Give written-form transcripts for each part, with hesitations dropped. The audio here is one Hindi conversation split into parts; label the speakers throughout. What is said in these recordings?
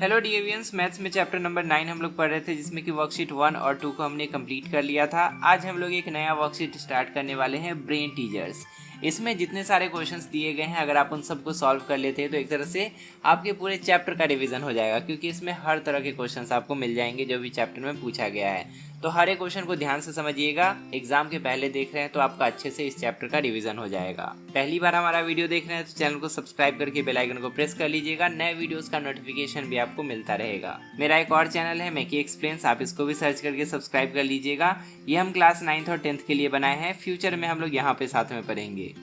Speaker 1: हेलो डियरियंस, मैथ्स में चैप्टर नंबर 9 हम लोग पढ़ रहे थे, जिसमें कि वर्कशीट 1 और 2 को हमने कंप्लीट कर लिया था। आज हम लोग एक नया वर्कशीट स्टार्ट करने वाले हैं, ब्रेन टीजर्स। इसमें जितने सारे क्वेश्चंस दिए गए हैं, अगर आप उन सबको सॉल्व कर लेते हैं तो एक तरह से आपके पूरे चैप्टर का रिवीजन हो जाएगा, क्योंकि इसमें हर तरह के क्वेश्चंस आपको मिल जाएंगे जो भी चैप्टर में पूछा गया है। तो हर एक क्वेश्चन को ध्यान से समझिएगा, एग्जाम के पहले देख रहे हैं तो आपका अच्छे से इस चैप्टर का रिवीजन हो जाएगा। पहली बार हमारा वीडियो देख रहे हैं तो चैनल को सब्सक्राइब करके बेल आइकन को प्रेस कर लीजिएगा, नए वीडियोस का नोटिफिकेशन भी आपको मिलता रहेगा। मेरा एक और चैनल है मैकी एक्सप्लेन्स, आप इसको भी सर्च करके सब्सक्राइब कर लीजिएगा। ये हम क्लास 9th और 10th के लिए बनाए हैं, फ्यूचर में हम लोग यहाँ पे साथ में पढ़ेंगे।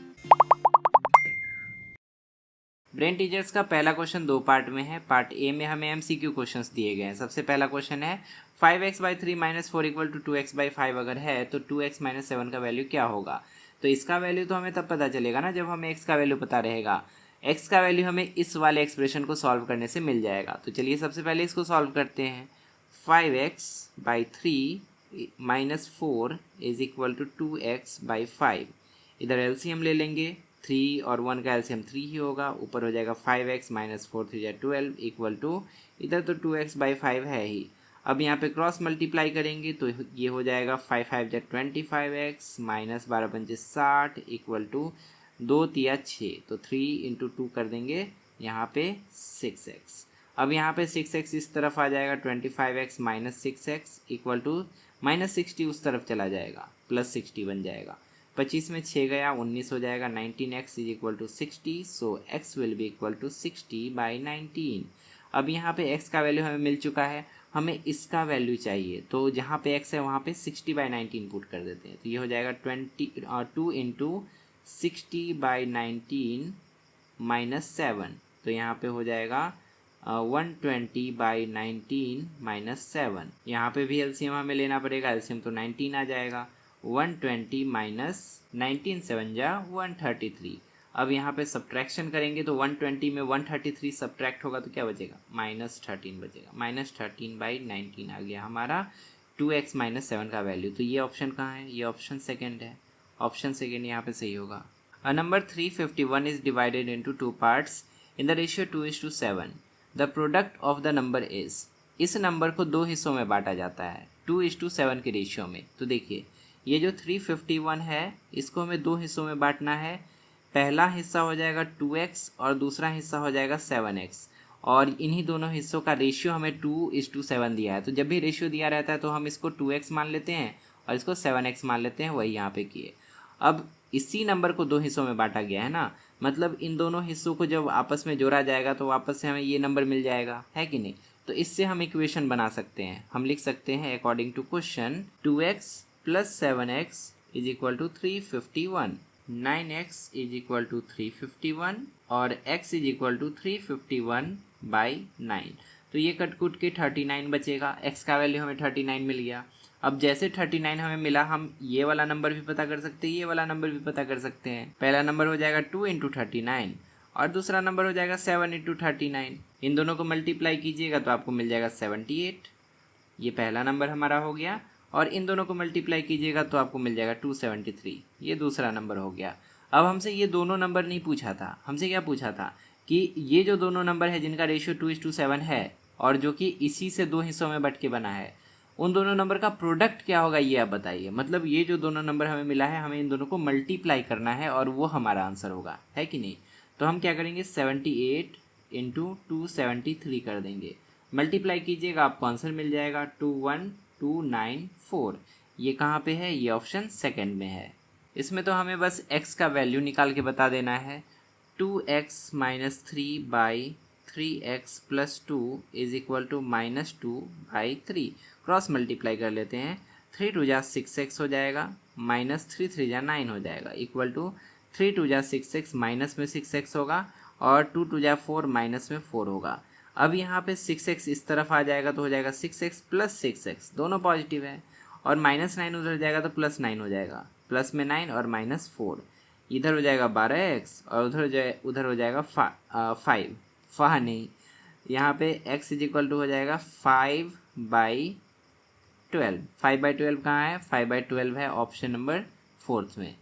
Speaker 1: ब्रेन टीचर्स का पहला क्वेश्चन दो पार्ट में है। पार्ट ए में हमें एमसीक्यू क्वेश्चंस दिए गए हैं। सबसे पहला क्वेश्चन है 5x/3 - 4 = 2x/5 अगर है तो 2x - 7 का वैल्यू क्या होगा। तो इसका वैल्यू तो हमें तब पता चलेगा ना जब हमें x का वैल्यू पता रहेगा। x का वैल्यू हमें इस वाले एक्सप्रेशन को सॉल्व करने से मिल जाएगा। तो चलिए सबसे पहले इसको सॉल्व करते हैं। 5x/3 - 4 = 2x/5। इधर एलसीएम ले लेंगे, 3 और 1 का एलसीएम 3 ही होगा। ऊपर हो जाएगा 5x - 4 3 = 12 इक्वल टू, इधर तो 2x/5 है ही। अब यहाँ पे क्रॉस मल्टीप्लाई करेंगे तो ये हो जाएगा 5 5 = 25x - 12 5 60 इक्वल टू 2 3 6। तो 3 × 2 कर देंगे यहाँ पे 6x। अब यहाँ पे 6x इस तरफ आ जाएगा, 25x - 6x इक्वल टू -60 उस तरफ चला जाएगा, +60 बन जाएगा। 25 में 6 गया 19 हो जाएगा। 19x = 60, so x will be equal to 60/19। अब यहाँ पे x का वैल्यू हमें मिल चुका है, हमें इसका वैल्यू चाहिए। तो जहाँ पे x है वहाँ पे 60/19 पुट कर देते हैं। तो ये हो जाएगा 2 × 60/19 - 7। तो यहाँ पे हो जाएगा 120/19 - 7। यहाँ पे भी एलसीएम हमें लेना पड़ेगा, एलसीएम तो 19 आ जाएगा। 120 - 19 7 = 133। अब यहाँ पे सब्ट्रैक्शन करेंगे तो 120 में 133 सब्ट्रैक्ट होगा तो क्या बचेगा, -13 बचेगा। -13/19 आ गया हमारा 2x - 7 का वैल्यू। तो ये ऑप्शन कहाँ है, ये ऑप्शन सेकेंड है। ऑप्शन सेकेंड यहाँ पे सही होगा। A number 351 is divided into two parts in the ratio 2:7. The product of the number is, इस नंबर को दो हिस्सों में बांटा जाता है 2:7 के रेशियो में। तो देखिए ये जो 351 है इसको हमें दो हिस्सों में बांटना है। पहला हिस्सा हो जाएगा 2x और दूसरा हिस्सा हो जाएगा 7x, और इन्हीं दोनों हिस्सों का रेशियो हमें 2:7 दिया है। तो जब भी रेशियो दिया रहता है तो हम इसको 2x मान लेते हैं और इसको 7x मान लेते हैं, वही यहाँ पे किए। अब इसी नंबर को दो हिस्सों में बांटा गया है ना, मतलब इन दोनों हिस्सों को जब आपस में जोड़ा जाएगा तो वापस से हमें ये नंबर मिल जाएगा, है कि नहीं। तो इससे हम इक्वेशन बना सकते हैं। हम लिख सकते हैं according to question 2x + 7x = 351, 9x = 351 और x = 351/9। तो ये कटकुट के 39 बचेगा। x का वैल्यू हमें 39 मिल गया। अब जैसे 39 हमें मिला, हम ये वाला नंबर भी पता कर सकते हैं, ये वाला नंबर भी पता कर सकते हैं। पहला नंबर हो जाएगा 2 × 39 और दूसरा नंबर हो जाएगा 7 × 39। इन दोनों को मल्टीप्लाई कीजिएगा तो आपको मिल जाएगा 78। ये पहला नंबर हमारा हो गया, और इन दोनों को मल्टीप्लाई कीजिएगा तो आपको मिल जाएगा 273। ये दूसरा नंबर हो गया। अब हमसे ये दोनों नंबर नहीं पूछा था, हमसे क्या पूछा था कि ये जो दोनों नंबर है जिनका रेशियो 2:7 है और जो कि इसी से दो हिस्सों में बट के बना है, उन दोनों नंबर का प्रोडक्ट क्या होगा ये आप बताइए। मतलब ये जो दोनों नंबर हमें मिला है, हमें इन दोनों को मल्टीप्लाई करना है और वो हमारा आंसर होगा, है कि नहीं। तो हम क्या करेंगे, 78 × 273 कर देंगे। मल्टीप्लाई कीजिएगा आपको आंसर मिल जाएगा 21294। ये कहाँ पे है, ये ऑप्शन सेकंड में है। इसमें तो हमें बस x का वैल्यू निकाल के बता देना है। 2x - 3/3x + 2 = -2/3। क्रॉस मल्टीप्लाई कर लेते हैं। 3 2 = 6x हो जाएगा, -3 3 = 9 हो जाएगा, इक्वल टू 3 2 = 6x, माइनस में 6x होगा, और 2 2 = 4, माइनस में 4 होगा। अब यहाँ पे 6x इस तरफ आ जाएगा तो हो जाएगा 6x + 6x, दोनों पॉजिटिव है, और -9 उधर जाएगा तो +9 हो जाएगा, प्लस में 9 और -4। इधर हो जाएगा 12x और उधर हो जाएगा 5 नहीं, यहाँ पे x = हो जाएगा 5/12। 5/12 कहाँ है, 5/12 है ऑप्शन नंबर 4 में।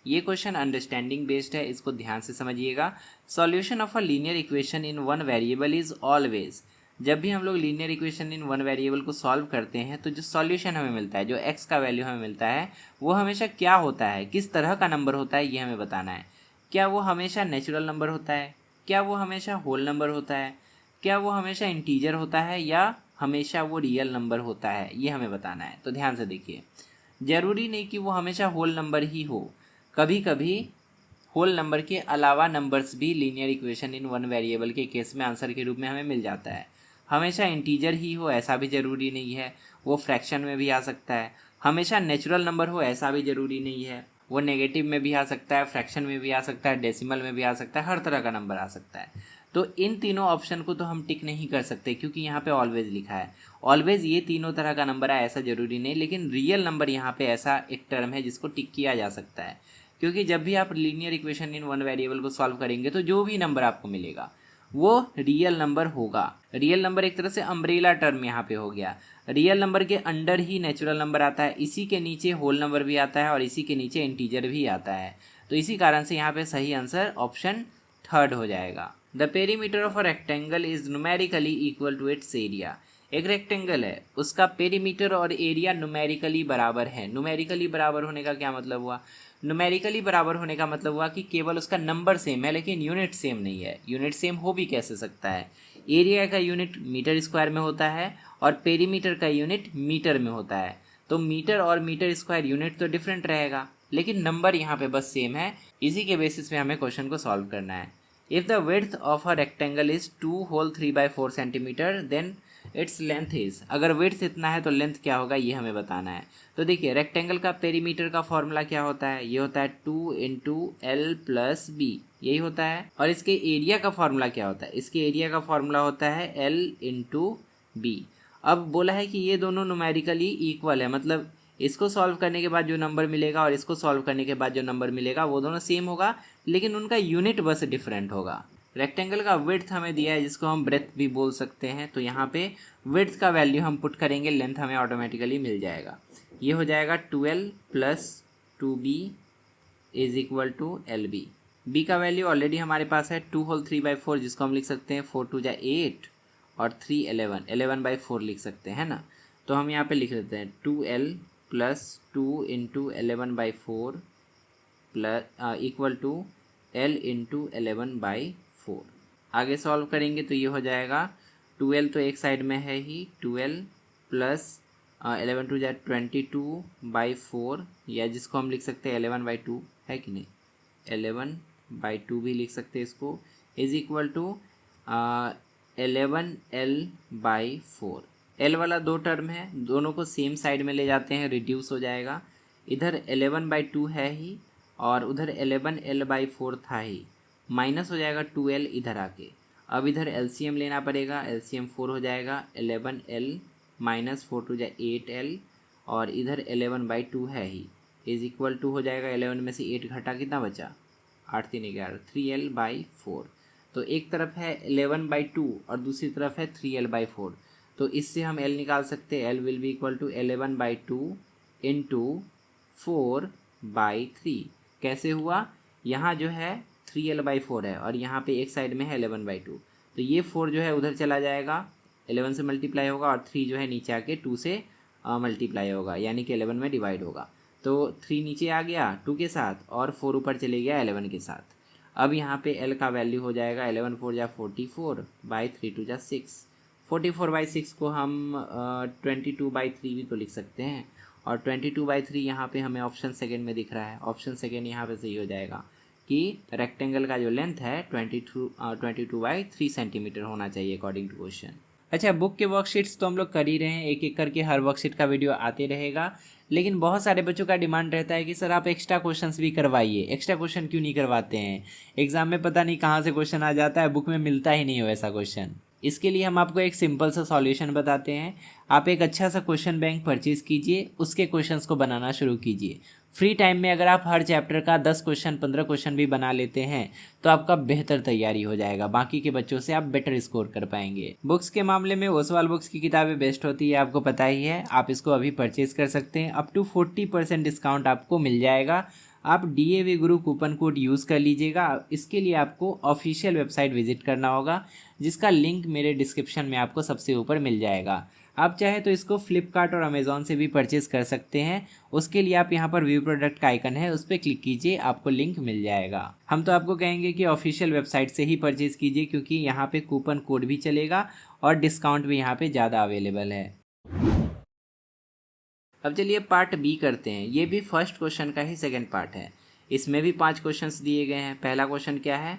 Speaker 1: ये क्वेश्चन अंडरस्टैंडिंग बेस्ड है, इसको ध्यान से समझिएगा। Solution of a linear equation in one variable is always जब भी हम लोग linear equation in one variable को सॉल्व करते हैं तो जो सॉल्यूशन हमें मिलता है, जो एक्स का वैल्यू हमें मिलता है, वो हमेशा क्या होता है, किस तरह का नंबर होता है, ये हमें बताना है। क्या वो हमेशा नेचुरल नंबर होता है, क्या वो हमेशा होल नंबर होता है, क्या वो हमेशा इंटीजर होता है, या हमेशा वो रियल नंबर होता है, ये हमें बताना है। तो ध्यान से देखिए, ज़रूरी नहीं कि वो हमेशा होल नंबर ही हो, कभी कभी होल नंबर के अलावा नंबर्स भी linear equation in one variable के केस में आंसर के रूप में हमें मिल जाता है। हमेशा इंटीजर ही हो ऐसा भी ज़रूरी नहीं है, वो फ्रैक्शन में भी आ सकता है। हमेशा नेचुरल नंबर हो ऐसा भी ज़रूरी नहीं है, वो नेगेटिव में भी आ सकता है, फ्रैक्शन में भी आ सकता है, डेसिमल में भी आ सकता है, हर तरह का नंबर आ सकता है। तो इन तीनों ऑप्शन को तो हम टिक नहीं कर सकते क्योंकि यहाँ पे ऑलवेज लिखा है। ऑलवेज ये तीनों तरह का नंबर है ऐसा ज़रूरी नहीं, लेकिन रियल नंबर यहाँ पे ऐसा एक टर्म है जिसको टिक किया जा सकता है। क्योंकि जब भी आप linear equation in one variable को सॉल्व करेंगे तो जो भी नंबर आपको मिलेगा वो रियल नंबर होगा। रियल नंबर एक तरह से अम्ब्रेला टर्म यहाँ पे हो गया। रियल नंबर के अंडर ही नेचुरल नंबर आता है, इसी के नीचे होल नंबर भी आता है और इसी के नीचे इंटीजर भी आता है। तो इसी कारण से यहाँ पे सही आंसर ऑप्शन थर्ड हो जाएगा। The perimeter of a rectangle is numerically equal to its area. एक रेक्टेंगल है, उसका पेरीमीटर और एरिया न्यूमेरिकली बराबर है। न्यूमेरिकली बराबर होने का क्या मतलब हुआ? न्यूमेरिकली बराबर होने का मतलब हुआ कि केवल उसका नंबर सेम है लेकिन यूनिट सेम नहीं है। यूनिट सेम हो भी कैसे सकता है? एरिया का यूनिट मीटर स्क्वायर में होता है और पेरीमीटर का यूनिट मीटर में होता है। तो मीटर और मीटर स्क्वायर यूनिट तो डिफरेंट रहेगा लेकिन नंबर यहाँ पे बस सेम है। इसी के बेसिस पे हमें क्वेश्चन को सॉल्व करना है। If the width of a rectangle is 2 whole 3/4 centimetre then its length is. अगर विड्थ इतना है तो लेंथ क्या होगा ये हमें बताना है। तो देखिए, रेक्टेंगल का पेरीमीटर का फॉर्मूला क्या होता है? ये होता है 2 × L + B, यही होता है। और इसके एरिया का फॉर्मूला क्या होता है? इसके एरिया का फॉर्मूला होता है L × B। अब बोला है कि ये दोनों न्यूमेरिकली इक्वल है, मतलब इसको सॉल्व करने के बाद जो नंबर मिलेगा और इसको सॉल्व करने के बाद जो नंबर मिलेगा वो दोनों सेम होगा लेकिन उनका यूनिट बस डिफरेंट होगा। रेक्टेंगल का विड्थ हमें दिया है जिसको हम ब्रेथ भी बोल सकते हैं, तो यहाँ पे विड्थ का वैल्यू हम पुट करेंगे, लेंथ हमें ऑटोमेटिकली मिल जाएगा। ये हो जाएगा 12 + 2b = LB। b का वैल्यू ऑलरेडी हमारे पास है 2 होल 3/4 जिसको हम लिख सकते हैं 4 × 8 और 3 11 11/4 लिख सकते हैं ना। तो हम यहाँ पे लिख लेते हैं 2L + 2 × 11/4 = L × 11/4। आगे सॉल्व करेंगे तो ये हो जाएगा 12 तो एक साइड में है ही, 12 + 11 × 22/4 या जिसको हम लिख सकते हैं 11/2, है कि नहीं? 11/2 भी लिख सकते हैं इसको, = 11L/4। L वाला दो टर्म है, दोनों को सेम साइड में ले जाते हैं, रिड्यूस हो जाएगा। इधर 11/2 है ही और उधर 11L/4 था ही, माइनस हो जाएगा 2L इधर आके। अब इधर LCM लेना पड़ेगा, LCM 4 हो जाएगा, 11L - 4 × 8L और इधर 11/2 है ही, = हो जाएगा 11 में से 8 घटा कितना बचा? 8 × 3 = 11, 3L/4। तो एक तरफ है 11/2 और दूसरी तरफ है 3L/4, तो इससे हम L निकाल सकते हैं। L will be equal to 11/2 × 4/3। कैसे हुआ? यहाँ जो है 3L/4 है और यहाँ पे एक साइड में है 11/2, तो ये 4 जो है उधर चला जाएगा, 11 से मल्टीप्लाई होगा और 3 जो है नीचे आके 2 से मल्टीप्लाई होगा, यानी कि 11 में डिवाइड होगा। तो 3 नीचे आ गया 2 के साथ और 4 ऊपर चले गया 11 के साथ। अब यहाँ पे L का वैल्यू हो जाएगा 11 4 = 44 3 2 = 6। 44/6 को हम 22/3 भी तो लिख सकते हैं और 22/3 यहाँ पे हमें ऑप्शन सेकंड में दिख रहा है। ऑप्शन सेकंड यहाँ पे सही हो जाएगा कि रेक्टेंगल का जो लेंथ है 22/3 सेंटीमीटर होना चाहिए अकॉर्डिंग टू क्वेश्चन। अच्छा, बुक के वर्कशीट्स तो हम लोग कर ही रहे हैं, एक एक करके हर वर्कशीट का वीडियो आते रहेगा, लेकिन बहुत सारे बच्चों का डिमांड रहता है कि सर आप एक्स्ट्रा क्वेश्चंस भी करवाइए। एक्स्ट्रा क्वेश्चन क्यों नहीं करवाते हैं? एग्जाम में पता नहीं कहाँ से क्वेश्चन आ जाता है, बुक में मिलता ही नहीं हो ऐसा क्वेश्चन। इसके लिए हम आपको एक सिंपल सा सॉल्यूशन बताते हैं। आप एक अच्छा सा क्वेश्चन बैंक परचेज़ कीजिए, उसके क्वेश्चंस को बनाना शुरू कीजिए। फ्री टाइम में अगर आप हर चैप्टर का 10 क्वेश्चन 15 क्वेश्चन भी बना लेते हैं तो आपका बेहतर तैयारी हो जाएगा, बाकी के बच्चों से आप बेटर स्कोर कर पाएंगे। बुक्स के मामले में ओसवाल बुक्स की किताबें बेस्ट होती है, आपको पता ही है। आप इसको अभी परचेज कर सकते हैं, अप टू 40% डिस्काउंट आपको मिल जाएगा। आप DAV गुरु कूपन कोड यूज़ कर लीजिएगा। इसके लिए आपको ऑफिशियल वेबसाइट विजिट करना होगा, जिसका लिंक मेरे डिस्क्रिप्शन में आपको सबसे ऊपर मिल जाएगा। आप चाहे तो इसको फ्लिपकार्ट और अमेज़ॉन से भी परचेज़ कर सकते हैं। उसके लिए आप यहाँ पर व्यू प्रोडक्ट का आइकन है, उस पर क्लिक कीजिए, आपको लिंक मिल जाएगा। हम तो आपको कहेंगे कि ऑफिशियल वेबसाइट से ही परचेज़ कीजिए, क्योंकि यहाँ पे कूपन कोड भी चलेगा और डिस्काउंट भी यहाँ पे ज़्यादा अवेलेबल है। अब चलिए पार्ट बी करते हैं। ये भी फर्स्ट क्वेश्चन का ही सेकंड पार्ट है। इसमें भी 5 क्वेश्चंस दिए गए हैं। पहला क्वेश्चन क्या है,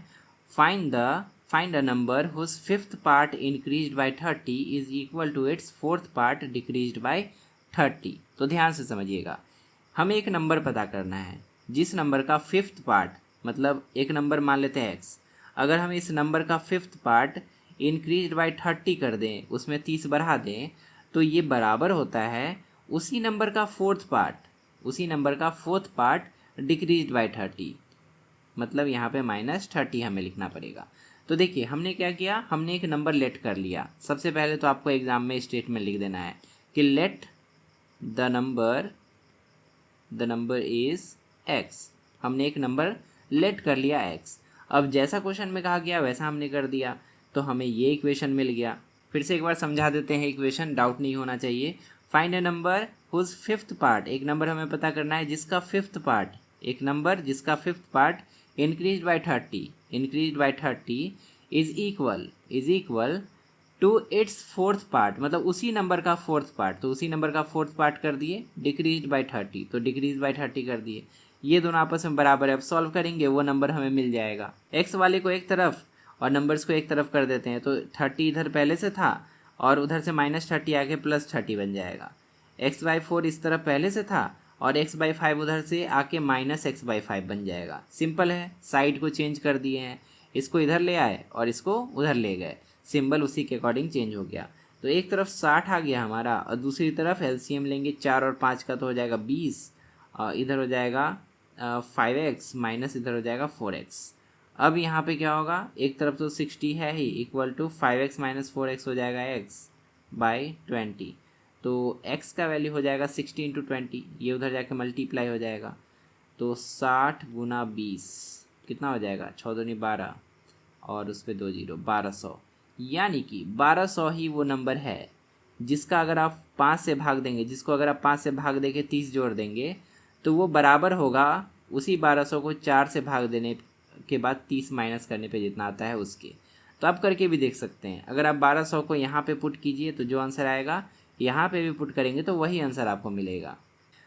Speaker 1: find a number whose fifth part increased by 30 is equal to its fourth part decreased by 30। तो ध्यान से समझिएगा, हमें एक नंबर पता करना है जिस नंबर का फिफ्थ पार्ट, मतलब एक नंबर मान लेते हैं x, अगर हम इस नंबर का फिफ्थ पार्ट इंक्रीज्ड बाय 30 कर दें, उसमें 30 बढ़ा दें, तो ये बराबर होता है उसी नंबर का फोर्थ पार्ट डिक्रीज्ड बाय 30। मतलब यहाँ पे -30 हमें लिखना पड़ेगा। तो देखिए हमने क्या किया, हमने एक नंबर लेट कर लिया। सबसे पहले तो आपको एग्जाम में स्टेटमेंट लिख देना है कि let the number is x। हमने एक नंबर लेट कर लिया x। अब जैसा क्वेश्चन में कहा गया वैसा हमने कर दिया, तो हमें ये इक्वेशन मिल गया। फिर से एक बार समझा देते हैं इक्वेशन, डाउट नहीं होना चाहिए। Find a number whose fifth part, एक नंबर हमें पता करना है जिसका फिफ्थ पार्ट, एक नंबर जिसका fifth part increase by 30 is equal to its fourth part, मतलब उसी नंबर का फोर्थ पार्ट, तो उसी नंबर का फोर्थ पार्ट कर दिए डिक्रीज बाय 30, तो डिक्रीज बाय 30 कर दिए। ये दोनों आपस में बराबर है। अब सॉल्व करेंगे, वो नंबर हमें मिल जाएगा। एक्स वाले को एक तरफ और नंबर्स को एक तरफ कर देते हैं, तो 30 इधर पहले से था और उधर से -30 आके +30 बन जाएगा। x/4 इस तरफ पहले से था और x/5 उधर से आके -x/5 बन जाएगा। सिंपल है, साइड को चेंज कर दिए हैं, इसको इधर ले आए और इसको उधर ले गए, सिंबल उसी के अकॉर्डिंग चेंज हो गया। तो एक तरफ 60 आ गया हमारा और दूसरी तरफ एलसीएम लेंगे 4 और 5 का, तो हो जाएगा 20, और इधर हो जाएगा 5x माइनस इधर हो जाएगा 4x। अब यहाँ पे क्या होगा, एक तरफ तो 60 है ही, equal to 5x minus 4x हो जाएगा x/20। तो x का वैल्यू हो जाएगा 60 इंटू 20, ये उधर जाके मल्टीप्लाई हो जाएगा। तो 60 गुना 20 कितना हो जाएगा, 6 दूनी 12 और उस पर 2 0, 1200। यानी कि 1200 ही वो नंबर है जिसका अगर आप 5 से भाग देंगे, जिसको अगर आप 5 से भाग देके 30 जोड़ देंगे, तो वो बराबर होगा उसी 1200 को 4 से भाग देने के बाद 30 माइनस करने पे जितना आता है उसके। तो आप करके भी देख सकते हैं। अगर आप 1200 को यहाँ पे पुट कीजिए तो जो आंसर आएगा यहाँ पे भी पुट करेंगे तो वही आंसर आपको मिलेगा।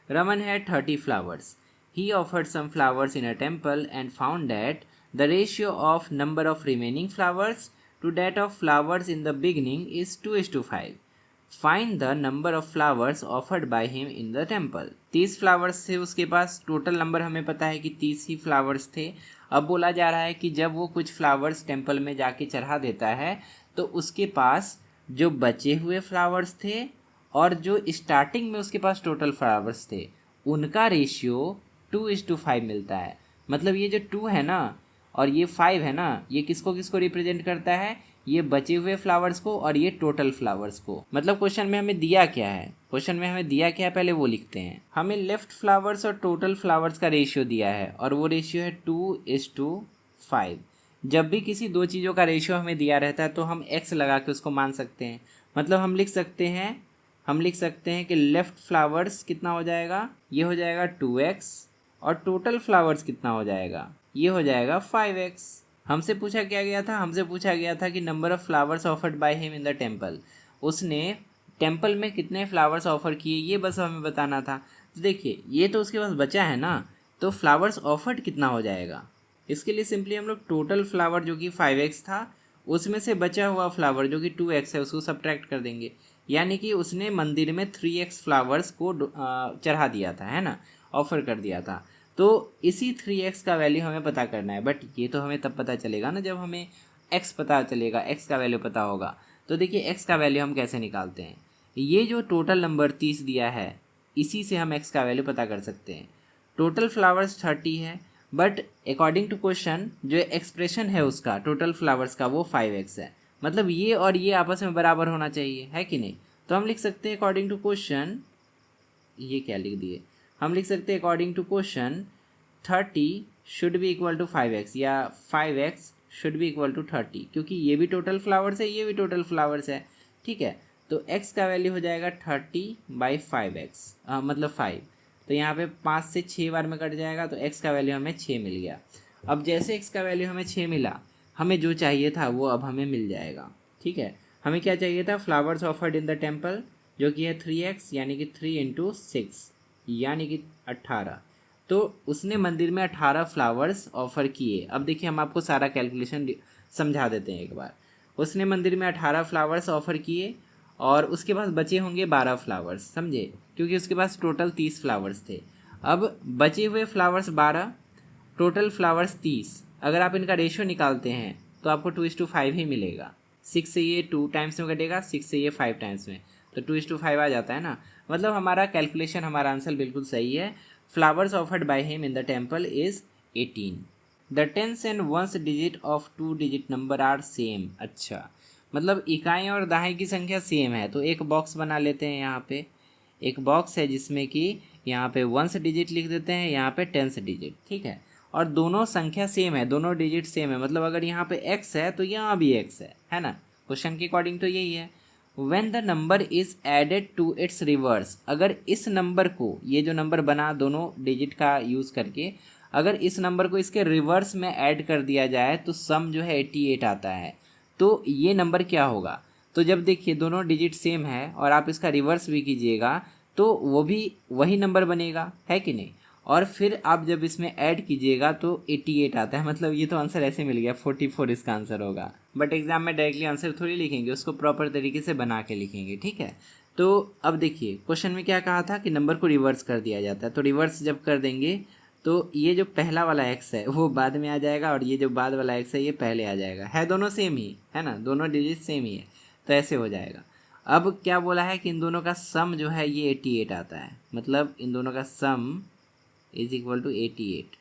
Speaker 1: Raman had 30 flowers. He offered some flowers in a temple and found that the ratio of number of remaining flowers to that of flowers in the beginning is 2:5. Find the number of flowers offered by him in the temple. 30 flowers थे उसके पास, टोटल नंबर हमें पता है कि 30 ही फ्लावर्स थे। अब बोला जा रहा है कि जब वो कुछ फ्लावर्स टेम्पल में जाके चढ़ा देता है तो उसके पास जो बचे हुए फ्लावर्स थे और जो स्टार्टिंग में उसके पास टोटल फ्लावर्स थे उनका रेशियो 2:5 मिलता है। मतलब ये जो 2 है ना और ये 5 है ना, ये किसको किसको रिप्रेजेंट करता है, ये बचे हुए फ्लावर्स को और ये टोटल फ्लावर्स को। मतलब क्वेश्चन में हमें दिया क्या है, पहले वो लिखते हैं। हमें लेफ्ट फ्लावर्स और टोटल फ्लावर्स का रेशियो दिया है और वो रेशियो है 2:5। जब भी किसी दो चीज़ों का रेशियो हमें दिया रहता है तो हम x लगा के उसको मान सकते हैं। मतलब हम लिख सकते हैं कि लेफ्ट फ्लावर्स कितना हो जाएगा, ये हो जाएगा 2x और टोटल फ्लावर्स कितना हो जाएगा, ये हो जाएगा 5x। हमसे पूछा गया था कि number of flowers offered by him in the temple, उसने टेम्पल में कितने फ्लावर्स ऑफर किए ये बस हमें बताना था। तो देखिए ये तो उसके पास बचा है ना, तो फ्लावर्स ऑफर्ड कितना हो जाएगा, इसके लिए सिंपली हम लोग टोटल फ्लावर जो कि 5x था उसमें से बचा हुआ फ्लावर जो कि 2x है उसको सब्ट्रैक्ट कर देंगे। यानी कि उसने मंदिर में 3x फ्लावर्स को चढ़ा दिया था, है ना, ऑफर कर दिया था। तो इसी 3x का वैल्यू हमें पता करना है। बट ये तो हमें तब पता चलेगा ना जब हमें x पता चलेगा, x का वैल्यू पता होगा। तो देखिए x का वैल्यू हम कैसे निकालते हैं, ये जो टोटल नंबर 30 दिया है इसी से हम x का वैल्यू पता कर सकते हैं। टोटल फ्लावर्स 30 है बट अकॉर्डिंग टू क्वेश्चन जो एक्सप्रेशन है उसका टोटल फ्लावर्स का वो 5x है। मतलब ये और ये आपस में बराबर होना चाहिए, है कि नहीं। तो हम लिख सकते हैं अकॉर्डिंग टू क्वेश्चन, ये क्या लिख दिए, हम लिख सकते हैं according to question 30 should be equal to 5x या 5x should be equal to 30, क्योंकि ये भी टोटल फ्लावर्स है, ये भी टोटल फ्लावर्स है, ठीक है। तो x का वैल्यू हो जाएगा 30/5x, मतलब 5। तो यहाँ पे 5 से 6 बार में कट जाएगा, तो x का वैल्यू हमें 6 मिल गया। अब जैसे x का वैल्यू हमें 6 मिला, हमें जो चाहिए था वो अब हमें मिल जाएगा, ठीक है। हमें क्या चाहिए था, flowers offered in the temple, जो कि है 3x यानी कि 3 × 6 यानी कि 18। तो उसने मंदिर में 18 फ्लावर्स ऑफर किए। अब देखिए हम आपको सारा कैलकुलेशन समझा देते हैं एक बार। उसने मंदिर में 18 फ्लावर्स ऑफर किए और उसके पास बचे होंगे 12 फ्लावर्स, समझे, क्योंकि उसके पास टोटल 30 फ्लावर्स थे। अब बचे हुए फ्लावर्स 12, टोटल फ्लावर्स 30। अगर आप इनका रेशियो निकालते हैं तो आपको 2:5 ही मिलेगा। 6 से ये 2 टाइम्स में कटेगा, 6 से ये 5 टाइम्स में, तो 2:5 आ जाता है ना। मतलब हमारा कैलकुलेशन, हमारा आंसर बिल्कुल सही है। Flowers offered by him in the temple is 18। The tens and ones digit of 2 digit number are same. अच्छा, मतलब इकाई और दहाई की संख्या सेम है, तो एक बॉक्स बना लेते हैं। यहाँ पे एक बॉक्स है जिसमें कि यहाँ पे वंस डिजिट लिख देते हैं, यहाँ पे टेंस डिजिट, ठीक है। और दोनों संख्या सेम है, दोनों डिजिट सेम है, मतलब अगर यहाँ पे x है तो यहाँ भी x है ना। क्वेश्चन के अकॉर्डिंग तो यही है। When the number is added to its reverse, अगर इस नंबर को, ये जो नंबर बना दोनों डिजिट का यूज़ करके, अगर इस नंबर को इसके रिवर्स में ऐड कर दिया जाए तो सम जो है 88 आता है। तो ये नंबर क्या होगा, तो जब देखिए दोनों डिजिट सेम है और आप इसका रिवर्स भी कीजिएगा तो वो भी वही नंबर बनेगा, है कि नहीं। और फिर आप जब इसमें ऐड कीजिएगा तो 88 आता है, मतलब ये तो आंसर ऐसे मिल गया, 44 इसका आंसर होगा। बट एग्जाम में डायरेक्टली आंसर थोड़ी लिखेंगे, उसको प्रॉपर तरीके से बना के लिखेंगे, ठीक है। तो अब देखिए क्वेश्चन में क्या कहा था कि नंबर को रिवर्स कर दिया जाता है, तो रिवर्स जब कर देंगे तो ये जो पहला वाला एक्स है वो बाद में आ जाएगा और ये जो बाद वाला एक्स है ये पहले आ जाएगा। है दोनों सेम ही है ना, दोनों डिजिट सेम ही है, तो ऐसे हो जाएगा। अब क्या बोला है कि इन दोनों का सम जो है ये 88 आता है, मतलब इन दोनों का सम इज इक्वल टू 88।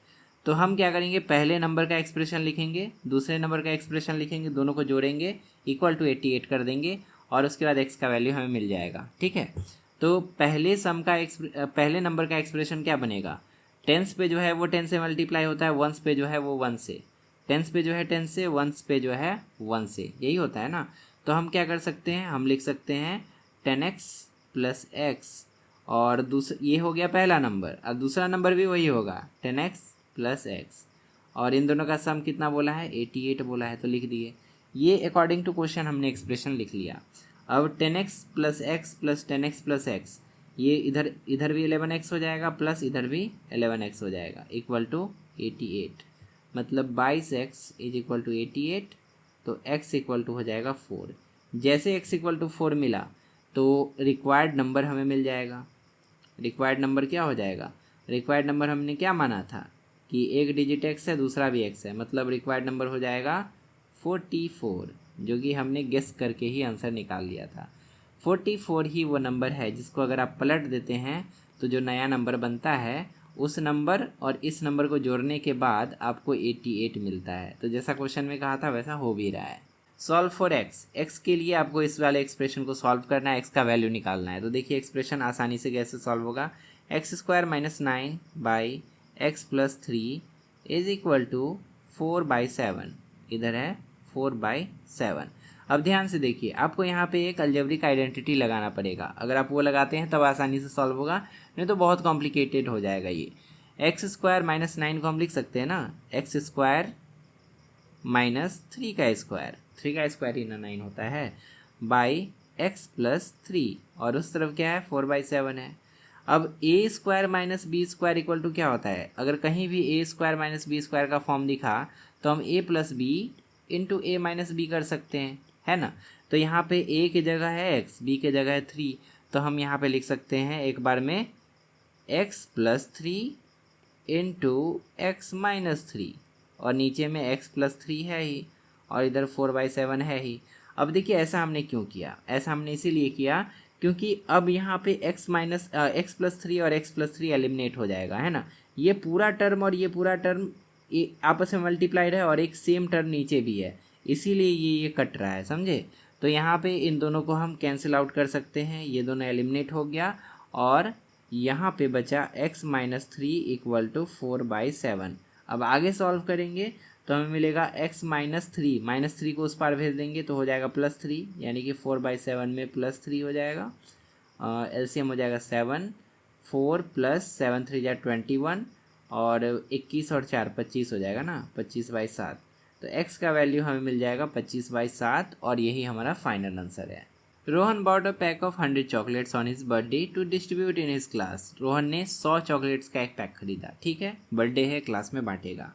Speaker 1: तो हम क्या करेंगे, पहले नंबर का एक्सप्रेशन लिखेंगे, दूसरे नंबर का एक्सप्रेशन लिखेंगे, दोनों को जोड़ेंगे, इक्वल टू 88 कर देंगे और उसके बाद एक्स का वैल्यू हमें मिल जाएगा, ठीक है। तो पहले नंबर का एक्सप्रेशन क्या बनेगा, टेंस पे जो है वो 10 से मल्टीप्लाई होता है, वंस पे जो है वो 1 से, टेंस पे जो है 10 से, वंस पे जो है 1 से, यही होता है ना। तो हम क्या कर सकते हैं, हम लिख सकते हैं 10x + x, और ये हो गया पहला नंबर, अब दूसरा नंबर भी वही होगा 10x + x, और इन दोनों का सम कितना बोला है, 88 बोला है, तो लिख दिए। ये अकॉर्डिंग टू क्वेश्चन हमने एक्सप्रेशन लिख लिया। अब 10x + x + 10x + x, ये इधर भी 11x हो जाएगा, प्लस इधर भी 11x हो जाएगा, इक्वल टू 88, मतलब 22x = 88, तो x = हो जाएगा 4। जैसे x = 4 मिला तो रिक्वायर्ड नंबर हमें मिल जाएगा। रिक्वायर्ड नंबर क्या हो जाएगा, रिक्वायर्ड नंबर हमने क्या माना था कि एक डिजिट x है, दूसरा भी x है, मतलब रिक्वायर्ड नंबर हो जाएगा 44, जो कि हमने गेस करके ही आंसर निकाल लिया था। 44 ही वो नंबर है जिसको अगर आप पलट देते हैं तो जो नया नंबर बनता है, उस नंबर और इस नंबर को जोड़ने के बाद आपको 88 मिलता है। तो जैसा क्वेश्चन में कहा था वैसा हो भी रहा है। सॉल्व फॉर एक्स, एक्स के लिए आपको इस वाले एक्सप्रेशन को सॉल्व करना है, एक्स का वैल्यू निकालना है। तो देखिए एक्सप्रेशन आसानी से कैसे सॉल्व होगा, x² - 9/x + 3 = 4/7, इधर है 4/7। अब ध्यान से देखिए, आपको यहाँ पे एक अलजेब्रिक आइडेंटिटी लगाना पड़ेगा, अगर आप वो लगाते हैं तब आसानी से सॉल्व होगा, नहीं तो बहुत कॉम्प्लिकेटेड हो जाएगा ये। x² - 9 को हम लिख सकते हैं ना, x² - 3 का स्क्वायर, 3 का स्क्वायर ही ना 9 होता है, बाई x + 3, और उस तरफ क्या है 4/7 है। अब a² - b² = क्या होता है, अगर कहीं भी a² - b² का फॉर्म दिखा तो हम a + b × a - b कर सकते हैं, है ना। तो यहाँ पे a की जगह है x, b की जगह है 3, तो हम यहाँ पे लिख सकते हैं एक बार में x + 3 × x - 3, और नीचे में x + 3 है ही, और इधर 4/7 है ही। अब देखिए ऐसा हमने क्यों किया, ऐसा हमने इसीलिए किया क्योंकि अब यहाँ पे x + 3 और x + 3 एलिमिनेट हो जाएगा, है ना। ये पूरा टर्म और ये पूरा टर्म आपस में मल्टीप्लाइड है और एक सेम टर्म नीचे भी है, इसीलिए ये कट रहा है, समझे। तो यहाँ पे इन दोनों को हम कैंसिल आउट कर सकते हैं, ये दोनों एलिमिनेट हो गया, और यहाँ पे बचा x माइनस 3 इक्वल टू 4/7। अब आगे सॉल्व करेंगे तो हमें मिलेगा x माइनस थ्री को उस पार भेज देंगे तो हो जाएगा +3, यानी कि 4/7 में +3 हो जाएगा। एलसीएम हो जाएगा 7, 4 + 7 3 = 21 और 21 और 4 25 हो जाएगा ना, 25/7। तो x का वैल्यू हमें मिल जाएगा 25/7 और यही हमारा फाइनल आंसर है। Rohan bought a pack of 100 chocolates on his birthday to distribute in his class. Rohan ने 100 चॉकलेट्स का एक पैक खरीदा, ठीक है, बर्थडे है, क्लास में बांटेगा।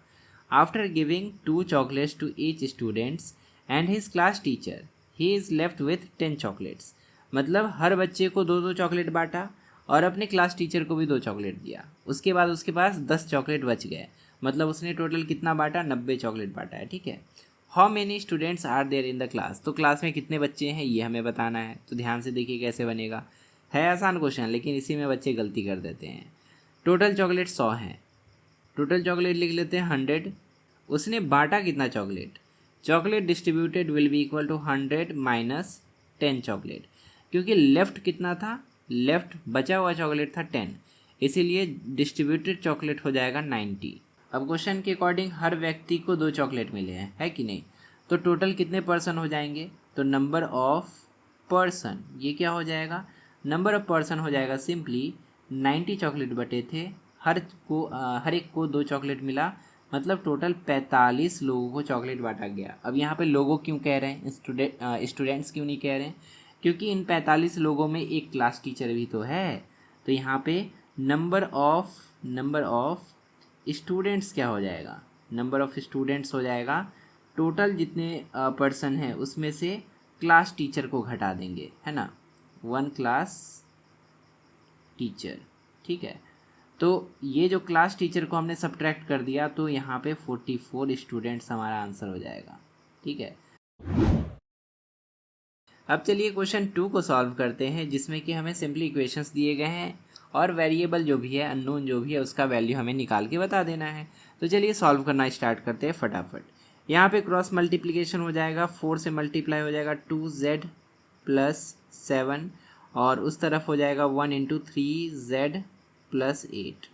Speaker 1: After giving 2 chocolates to each students and his class teacher, he is left with 10 chocolates. मतलब हर बच्चे को 2-2 चॉकलेट बांटा और अपने क्लास टीचर को भी 2 चॉकलेट दिया। उसके बाद उसके पास 10 चॉकलेट बच गए, मतलब उसने टोटल कितना बांटा, 90 चॉकलेट बांटा है, ठीक है। How many students are there in the class, तो क्लास में कितने बच्चे हैं ये हमें बताना है। तो ध्यान से देखिए कैसे बनेगा, है आसान क्वेश्चन लेकिन इसी में बच्चे गलती कर देते हैं। टोटल चॉकलेट 100 हैं, टोटल चॉकलेट लिख लेते हैं 100। उसने बांटा कितना chocolate, chocolate distributed will be equal to 100 minus 10 chocolate, क्योंकि लेफ्ट कितना था, लेफ्ट बचा हुआ चॉकलेट था 10, इसीलिए डिस्ट्रीब्यूटेड चॉकलेट हो जाएगा 90। अब क्वेश्चन के अकॉर्डिंग हर व्यक्ति को 2 चॉकलेट मिले हैं, है कि नहीं, तो टोटल कितने पर्सन हो जाएंगे, तो नंबर ऑफ पर्सन, ये क्या हो जाएगा, नंबर ऑफ पर्सन हो जाएगा सिंपली 90 चॉकलेट बटे थे, हर एक को 2 चॉकलेट मिला, मतलब टोटल 45 लोगों को चॉकलेट बांटा गया। अब यहाँ पे लोगों क्यों कह रहे हैं, स्टूडेंट्स क्यों नहीं कह रहे हैं, क्योंकि इन 45 लोगों में एक क्लास टीचर भी तो है। तो यहाँ पे नंबर ऑफ स्टूडेंट्स क्या हो जाएगा, नंबर ऑफ स्टूडेंट्स हो जाएगा टोटल जितने पर्सन हैं उसमें से क्लास टीचर को घटा देंगे, है ना, 1 क्लास टीचर, ठीक है। तो ये जो क्लास टीचर को हमने सब्ट्रैक्ट कर दिया तो यहाँ पे 44 स्टूडेंट्स हमारा आंसर हो जाएगा, ठीक है। अब चलिए क्वेश्चन 2 को सॉल्व करते हैं, जिसमें कि हमें सिंपली इक्वेशंस दिए गए हैं और वेरिएबल जो भी है, अननोन जो भी है, उसका वैल्यू हमें निकाल के बता देना है। तो चलिए सॉल्व करना स्टार्ट करते हैं फटाफट। यहाँ पे क्रॉस मल्टीप्लिकेशन हो जाएगा, 4 से मल्टीप्लाई हो जाएगा 2z + 7 और उस तरफ हो जाएगा 1 × 3z + 8।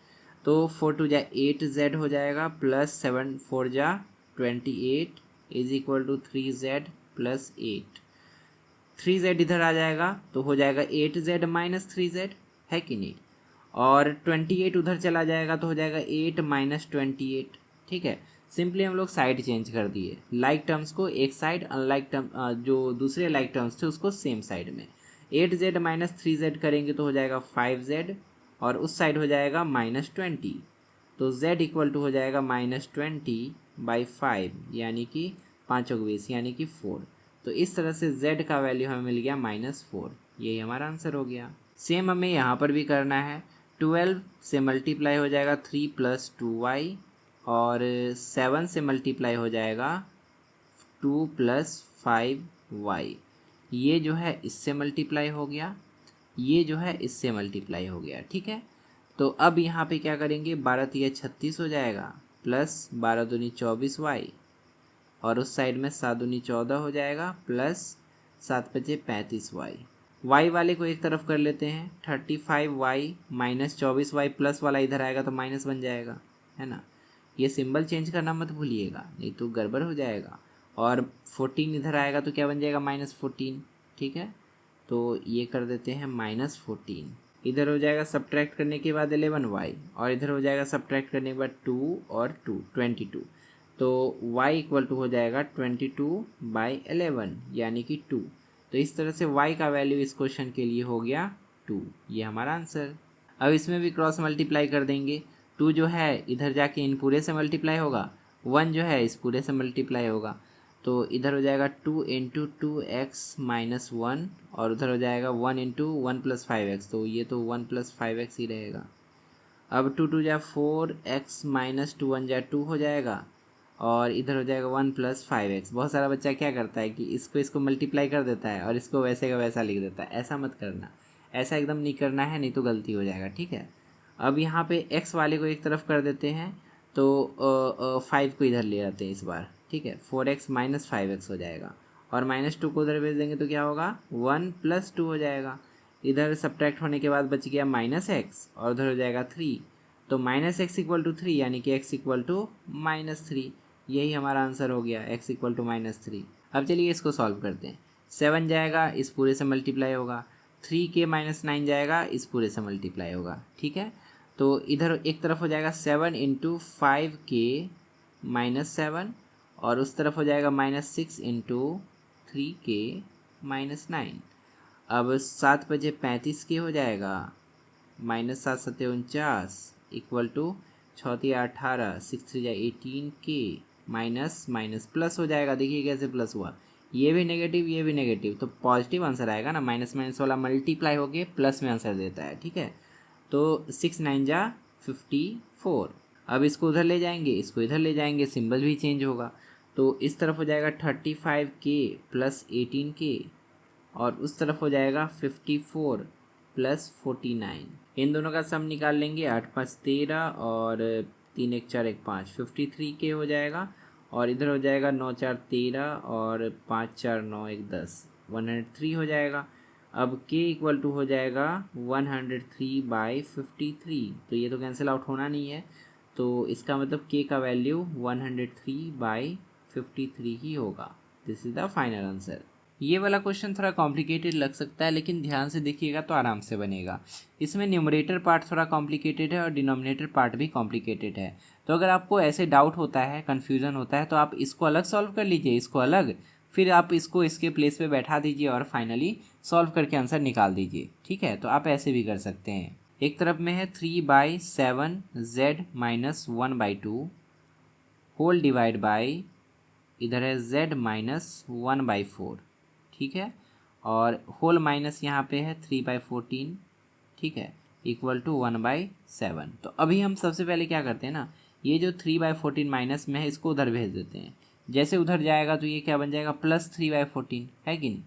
Speaker 1: तो 4 × 2 = 8z हो जाएगा plus 7 × 4 = 28 is equal to 3z + 8। 3z इधर आ जाएगा तो हो जाएगा 8z - 3z, है कि नहीं, और 28 उधर चला जाएगा तो हो जाएगा 8 - 28, ठीक है। सिंपली हम लोग साइड चेंज कर दिए, लाइक टर्म्स को एक साइड, अनलाइक टर्म जो दूसरे लाइक टर्म्स थे उसको सेम साइड में। 8z - 3z करेंगे तो हो जाएगा 5z और उस साइड हो जाएगा -20, तो z इक्वल टू हो जाएगा -20/5 यानी कि 5 × 20 यानी कि 4। तो इस तरह से z का वैल्यू हमें मिल गया -4, यही हमारा आंसर हो गया। सेम हमें यहाँ पर भी करना है, 12 से मल्टीप्लाई हो जाएगा 3 + 2y और 7 से मल्टीप्लाई हो जाएगा 2 + 5y। ये जो है इससे मल्टीप्लाई हो गया, ये जो है इससे मल्टीप्लाई हो गया, ठीक है। तो अब यहाँ पे क्या करेंगे, 12 × 3 = 36 हो जाएगा प्लस 12 × 2 = 24y और उस साइड में 7 × 2 = 14 हो जाएगा प्लस 7 × 5 = 35y। y वाले को एक तरफ कर लेते हैं, 35y - 24y प्लस वाला इधर आएगा तो माइनस बन जाएगा, है ना। ये सिंबल चेंज करना मत भूलिएगा, नहीं तो गड़बड़ हो जाएगा। और 14 इधर आएगा तो क्या बन जाएगा, -14, ठीक है। तो ये कर देते हैं -14, इधर हो जाएगा सब्ट्रैक्ट करने के बाद 11y और इधर हो जाएगा सब्ट्रैक्ट करने के बाद 2 और 2 22, तो y इक्वल टू हो जाएगा 22/11 यानी कि 2। तो इस तरह से y का वैल्यू इस क्वेश्चन के लिए हो गया 2, ये हमारा आंसर। अब इसमें भी क्रॉस मल्टीप्लाई कर देंगे, 2 जो है इधर जाके इन पूरे से मल्टीप्लाई होगा, 1 जो है इस पूरे से मल्टीप्लाई होगा, तो इधर हो जाएगा 2 × 2x - 1 और उधर हो जाएगा 1 × 1 + 5x, तो ये तो 1 + 5x ही रहेगा। अब 2 × 2 = 4x - 2 1 = 2 हो जाएगा और इधर हो जाएगा 1 + 5x। बहुत सारा बच्चा क्या करता है कि इसको मल्टीप्लाई कर देता है और इसको वैसे का वैसा लिख देता है, ऐसा मत करना, ऐसा एकदम नहीं करना है, नहीं तो गलती हो जाएगा, ठीक है। अब यहाँ पे x वाले को एक तरफ कर देते हैं तो 5 को इधर ले आते हैं इस बार, ठीक है, 4x - 5x हो जाएगा और -2 को उधर भेज देंगे तो क्या होगा, 1 + 2 हो जाएगा, इधर सब्ट्रैक्ट होने के बाद बच गया -x और उधर हो जाएगा 3, तो -x इक्वल टू 3 यानी कि x इक्वल टू -3, यही हमारा आंसर हो गया, x इक्वल टू -3। अब चलिए इसको सॉल्व करते हैं। 7 जाएगा इस पूरे से मल्टीप्लाई होगा, 3k - 9 जाएगा इस पूरे से मल्टीप्लाई होगा, ठीक है। तो इधर एक तरफ हो जाएगा 7 इंटू 5k -7 और उस तरफ हो जाएगा -6 इंटू 3k -9। अब 7 बजे 35 के हो जाएगा, -7 सत्ते 49 इक्वल टू 6 18 6 3 18 के माइनस माइनस प्लस हो जाएगा। देखिए कैसे प्लस हुआ, ये भी नेगेटिव ये भी नेगेटिव, तो पॉजिटिव आंसर आएगा ना, माइनस माइनस वाला मल्टीप्लाई होके प्लस में आंसर देता है, ठीक है। तो 6 9 जा 54। अब इसको उधर ले जाएंगे, इसको इधर ले जाएंगे, सिंबल भी चेंज होगा, तो इस तरफ हो जाएगा 35k प्लस 18k और उस तरफ हो जाएगा 54 प्लस 49। इन दोनों का सम निकाल लेंगे, 8 5 13 और 3 1 4 1 5 53k हो जाएगा और इधर हो जाएगा 9 4 13 और 5 4 9 1 10 103 हो जाएगा। अब k इक्वल टू हो जाएगा 103/53, तो ये तो कैंसिल आउट होना नहीं है, तो इसका मतलब k का वैल्यू 103/53 ही होगा। This is the final answer. ये वाला क्वेश्चन थोड़ा कॉम्प्लिकेटेड लग सकता है, लेकिन ध्यान से देखिएगा तो आराम से बनेगा। इसमें न्यूमरेटर पार्ट थोड़ा कॉम्प्लिकेटेड है और डिनोमिनेटर पार्ट भी कॉम्प्लिकेटेड है, तो अगर आपको ऐसे डाउट होता है, कन्फ्यूजन होता है, तो आप इसको अलग सॉल्व कर लीजिए, इसको अलग, फिर आप इसको इसके प्लेस पे बैठा दीजिए और फाइनली सॉल्व करके आंसर निकाल दीजिए, ठीक है। तो आप ऐसे भी कर सकते हैं। एक तरफ में है 3/7z - 1/2 होल डिवाइड बाई, इधर है z - 1/4, ठीक है, और होल माइनस यहाँ पे है 3/14, ठीक है, इक्वल टू 1/7। तो अभी हम सबसे पहले क्या करते हैं ना, ये जो 3/14 माइनस में है इसको उधर भेज देते हैं, जैसे उधर जाएगा तो ये क्या बन जाएगा +3/14, है कि नहीं।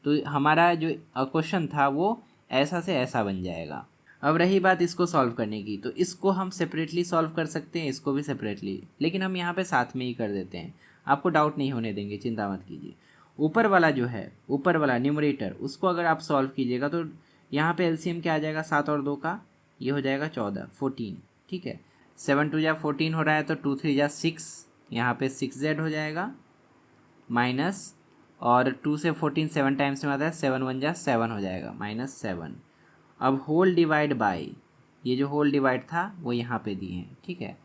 Speaker 1: तो हमारा जो क्वेश्चन था वो ऐसा से ऐसा बन जाएगा। अब रही बात इसको सॉल्व करने की, तो इसको हम सेपरेटली सॉल्व कर सकते हैं, इसको भी सेपरेटली, लेकिन हम यहाँ पे साथ में ही कर देते हैं, आपको डाउट नहीं होने देंगे, चिंता मत कीजिए। ऊपर वाला जो है, ऊपर वाला न्यूमरेटर, उसको अगर आप सॉल्व कीजिएगा तो यहाँ पे एलसीएम क्या आ जाएगा, 7 और 2 का, ये हो जाएगा 14 14, ठीक है। 7 2 जा 14 हो रहा है, तो 2 3 जा 6, यहाँ पे 6z हो जाएगा माइनस, और 2 से 14 7 टाइम्स में आता है, 7 1 जा 7 हो जाएगा -7। अब होल डिवाइड बाय, ये जो होल डिवाइड था वो यहाँ पे दिए हैं, ठीक है,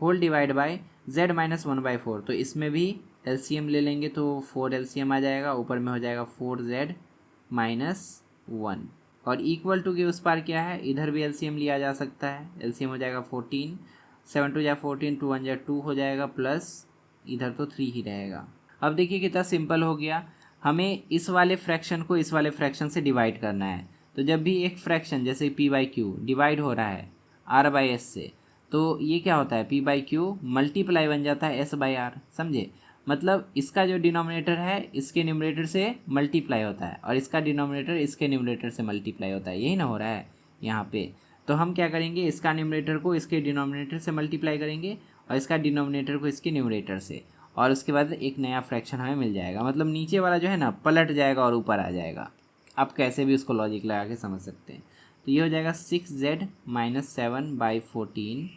Speaker 1: होल डिवाइड बाय z - 1/4, तो इसमें भी एलसीएम ले लेंगे तो 4 एलसीएम आ जाएगा, ऊपर में हो जाएगा 4z - 1 और इक्वल टू के उस पार क्या है, इधर भी एलसीएम लिया जा सकता है, एलसीएम हो जाएगा 14, 7 2 जा 14, 2 1 जा 2 हो जाएगा, प्लस इधर तो 3 ही रहेगा। अब देखिए कितना सिंपल हो गया, हमें इस वाले फ्रैक्शन को इस वाले फ्रैक्शन से डिवाइड करना है, तो जब भी एक फ्रैक्शन जैसे p/q डिवाइड हो रहा है r/s से, तो ये क्या होता है, p/q मल्टीप्लाई बन जाता है s/r, समझे। मतलब इसका जो डिनोमिनेटर है इसके न्यूमरेटर से मल्टीप्लाई होता है और इसका डिनोमिनेटर इसके न्यूमरेटर से मल्टीप्लाई होता है, यही ना हो रहा है यहाँ पे। तो हम क्या करेंगे, इसका न्यूमरेटर को इसके डिनोमिनेटर से मल्टीप्लाई करेंगे और इसका डिनोमिनेटर को इसके न्यूमरेटर से, और उसके बाद एक नया फ्रैक्शन हमें मिल जाएगा, मतलब नीचे वाला जो है ना पलट जाएगा और ऊपर आ जाएगा। आप कैसे भी उसको लॉजिक लगा के समझ सकते हैं। तो ये हो जाएगा 6z - 7/14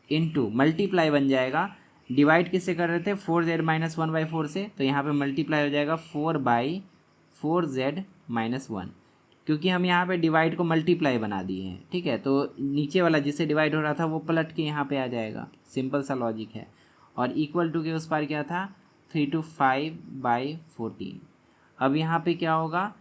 Speaker 1: इंटू मल्टीप्लाई बन जाएगा, डिवाइड किससे कर रहे थे, 4z - 1/4 से, तो यहाँ पे मल्टीप्लाई हो जाएगा 4/4z - 1, क्योंकि हम यहाँ पे डिवाइड को मल्टीप्लाई बना दिए हैं, ठीक है। तो नीचे वाला जिससे डिवाइड हो रहा था वो पलट के यहाँ पे आ जाएगा, सिंपल सा लॉजिक है। और इक्वल टू के उस पार क्या था, 3 to 5/14। अब यहाँ पे क्या होगा,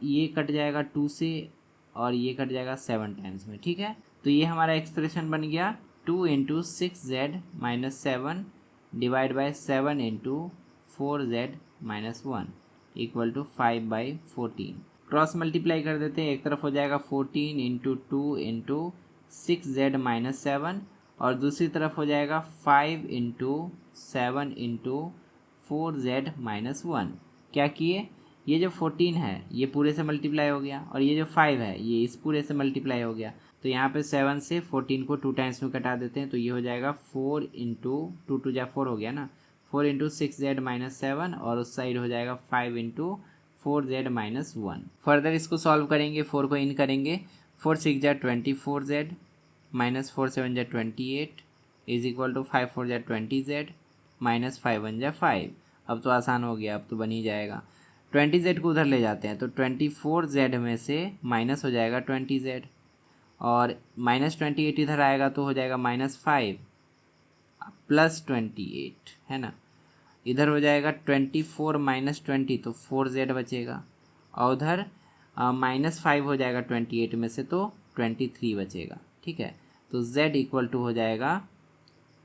Speaker 1: ये कट जाएगा 2 से और ये कट जाएगा 7 टाइम्स में, ठीक है। तो ये हमारा एक्सप्रेशन बन गया 2 × 6z - 7 divide by 7 × 4z - 1 equal to 5/14। Cross multiply कर देते हैं, एक तरफ हो जाएगा 14 × 2 × 6z - 7 और दूसरी तरफ हो जाएगा 5 × 7 × 4z - 1। क्या किए, ये जो 14 है ये पूरे से मल्टीप्लाई हो गया और ये जो 5 है ये इस पूरे से मल्टीप्लाई हो गया, तो यहाँ पे 7 से 14 को 2 टाइम्स में कटा देते हैं, तो ये हो जाएगा 4 × 2 2 जा 4 हो गया ना, 4 × 6z - 7 और उस साइड हो जाएगा 5 × 4z माइनस 1। फर्दर इसको सॉल्व करेंगे, 4 को इन करेंगे, 4 6 जा 24z माइनस 4 7 जा 28 इज इक्वल टू 5 4 जा 20z माइनस 5 1 जा 5। अब तो आसान हो गया, अब तो बन ही जाएगा। 20z को उधर ले जाते हैं तो 24z में से माइनस हो जाएगा 20z और माइनस 28 इधर आएगा तो हो जाएगा माइनस 5 प्लस 28, है ना। इधर हो जाएगा 24 माइनस 20 तो 4z बचेगा और उधर माइनस 5 हो जाएगा 28 में से तो 23 बचेगा, ठीक है। तो z इक्वल टू हो जाएगा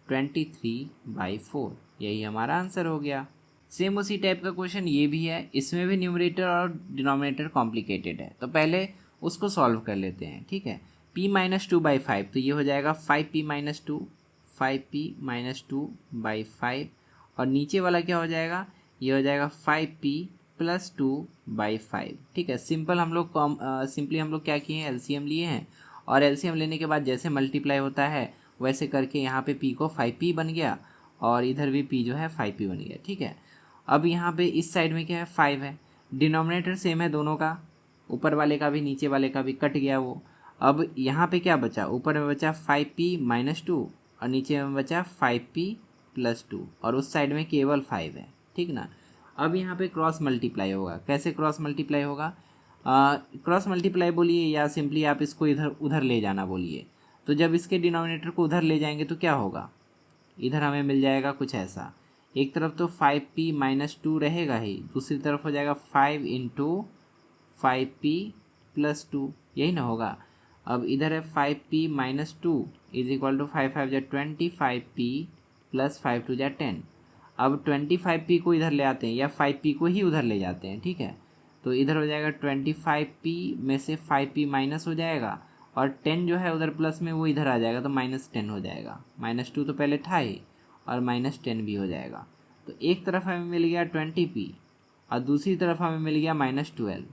Speaker 1: 23/4। यही हमारा आंसर हो गया। सेम उसी टाइप का क्वेश्चन ये भी है, इसमें भी न्यूमरेटर और डिनोमिनेटर कॉम्प्लिकेटेड है, तो पहले उसको सॉल्व कर लेते हैं, ठीक है। p माइनस 2/5 तो ये हो जाएगा 5p माइनस 2, 5p माइनस 2/5 और नीचे वाला क्या हो जाएगा, ये हो जाएगा 5p प्लस 2/5, ठीक है। सिंपली हम लोग क्या किए हैं, एलसीएम लिए हैं और एलसीएम लेने के बाद जैसे मल्टीप्लाई होता है वैसे करके यहाँ पे p को 5p बन गया और इधर भी p जो है 5p बन गया, ठीक है। अब यहाँ पे इस साइड में क्या है, 5 है। डिनोमिनेटर सेम है दोनों का, ऊपर वाले का भी नीचे वाले का भी, कट गया वो। अब यहाँ पे क्या बचा, ऊपर में बचा 5p माइनस 2 और नीचे में बचा 5p प्लस 2 और उस साइड में केवल 5 है, ठीक ना। अब यहाँ पे क्रॉस मल्टीप्लाई होगा। कैसे क्रॉस मल्टीप्लाई होगा, क्रॉस मल्टीप्लाई बोलिए या सिंपली आप इसको इधर उधर ले जाना बोलिए। तो जब इसके डिनोमिनेटर को उधर ले जाएंगे तो क्या होगा, इधर हमें मिल जाएगा कुछ ऐसा। एक तरफ तो 5p माइनस 2 रहेगा ही, दूसरी तरफ हो जाएगा 5 इंटू 5p प्लस 2, यही ना होगा। अब इधर है 5p minus 2 is equal to 5 5 जा 25p प्लस 5 2 जा 10। अब 25p को इधर ले आते हैं या 5p को ही उधर ले जाते हैं, ठीक है। तो इधर हो जाएगा 25p में से 5p माइनस हो जाएगा और 10 जो है उधर प्लस में वो इधर आ जाएगा तो माइनस 10 हो जाएगा। माइनस 2 तो पहले था ही और माइनस 10 भी हो जाएगा। तो एक तरफ हमें मिल गया 20p और दूसरी तरफ हमें मिल गया माइनस 12।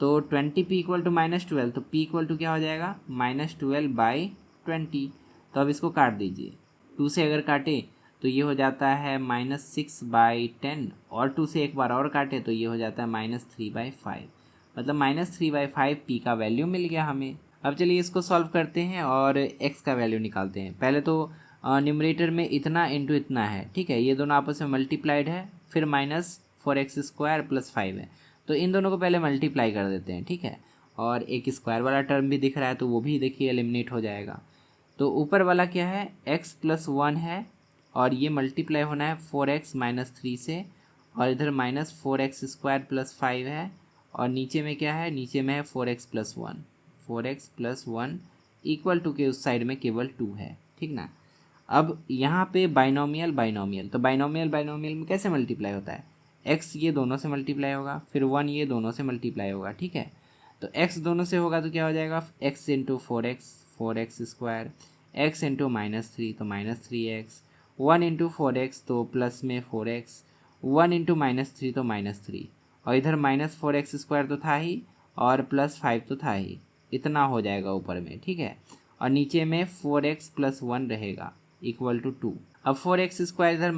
Speaker 1: तो 20p इक्वल टू माइनस 12 तो p इक्वल टू क्या हो जाएगा, माइनस 12/20। तो अब इसको काट दीजिए, 2 से अगर काटे तो ये हो जाता है -6/10 और 2 से एक बार और काटे तो ये हो जाता है -3/5। मतलब -3/5 p का वैल्यू मिल गया हमें। अब चलिए इसको सॉल्व करते हैं और x का वैल्यू निकालते हैं। पहले तो न्यूमरेटर में इतना इंटू इतना है, ठीक है, ये दोनों आपस में मल्टीप्लाइड है, फिर -4x² + 5 है, तो इन दोनों को पहले मल्टीप्लाई कर देते हैं, ठीक है। और एक स्क्वायर वाला टर्म भी दिख रहा है तो वो भी देखिए एलिमिनेट हो जाएगा। तो ऊपर वाला क्या है, x + 1 है और ये मल्टीप्लाई होना है 4x - 3 से और इधर -4x² + 5 है और नीचे में क्या है, नीचे में है 4x + 1, 4x + 1 इक्वल टू के उस साइड में केवल 2 है, ठीक ना। अब यहाँ पे बाइनोमियल तो बाइनोमियल में कैसे मल्टीप्लाई होता है, x ये दोनों से मल्टीप्लाई होगा, फिर 1 ये दोनों से मल्टीप्लाई होगा, ठीक है। तो x दोनों से होगा तो क्या हो जाएगा, x × 4x² x × -3 तो -3x, 1 × 4x तो प्लस में 4x, 1 × -3 तो -3 और इधर -4x² तो था ही और +5 तो था ही, इतना हो जाएगा ऊपर में, ठीक है। और नीचे में 4x + 1 रहेगा इक्वल टू 2। अब 4x² इधर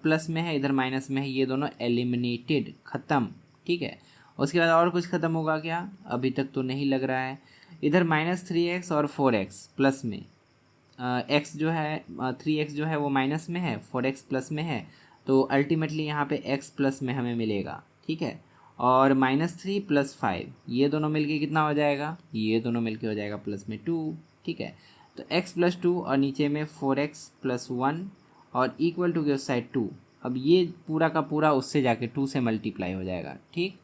Speaker 1: प्लस में है इधर माइनस में है, ये दोनों एलिमिनेटेड, ख़त्म, ठीक है। उसके बाद और कुछ ख़त्म होगा क्या, अभी तक तो नहीं लग रहा है। इधर -3x और 4x प्लस में x जो है 3x जो है वो माइनस में है, 4x प्लस में है, तो अल्टीमेटली यहाँ पे x प्लस में हमें मिलेगा, ठीक है। और -3 + 5 ये दोनों मिलके कितना हो जाएगा, ये दोनों मिलके हो जाएगा प्लस में 2, ठीक है। तो x + 2 और नीचे में 4x + 1 और इक्वल टू के उस साइड 2। अब ये पूरा का पूरा उससे जाके 2 से मल्टीप्लाई हो जाएगा, ठीक।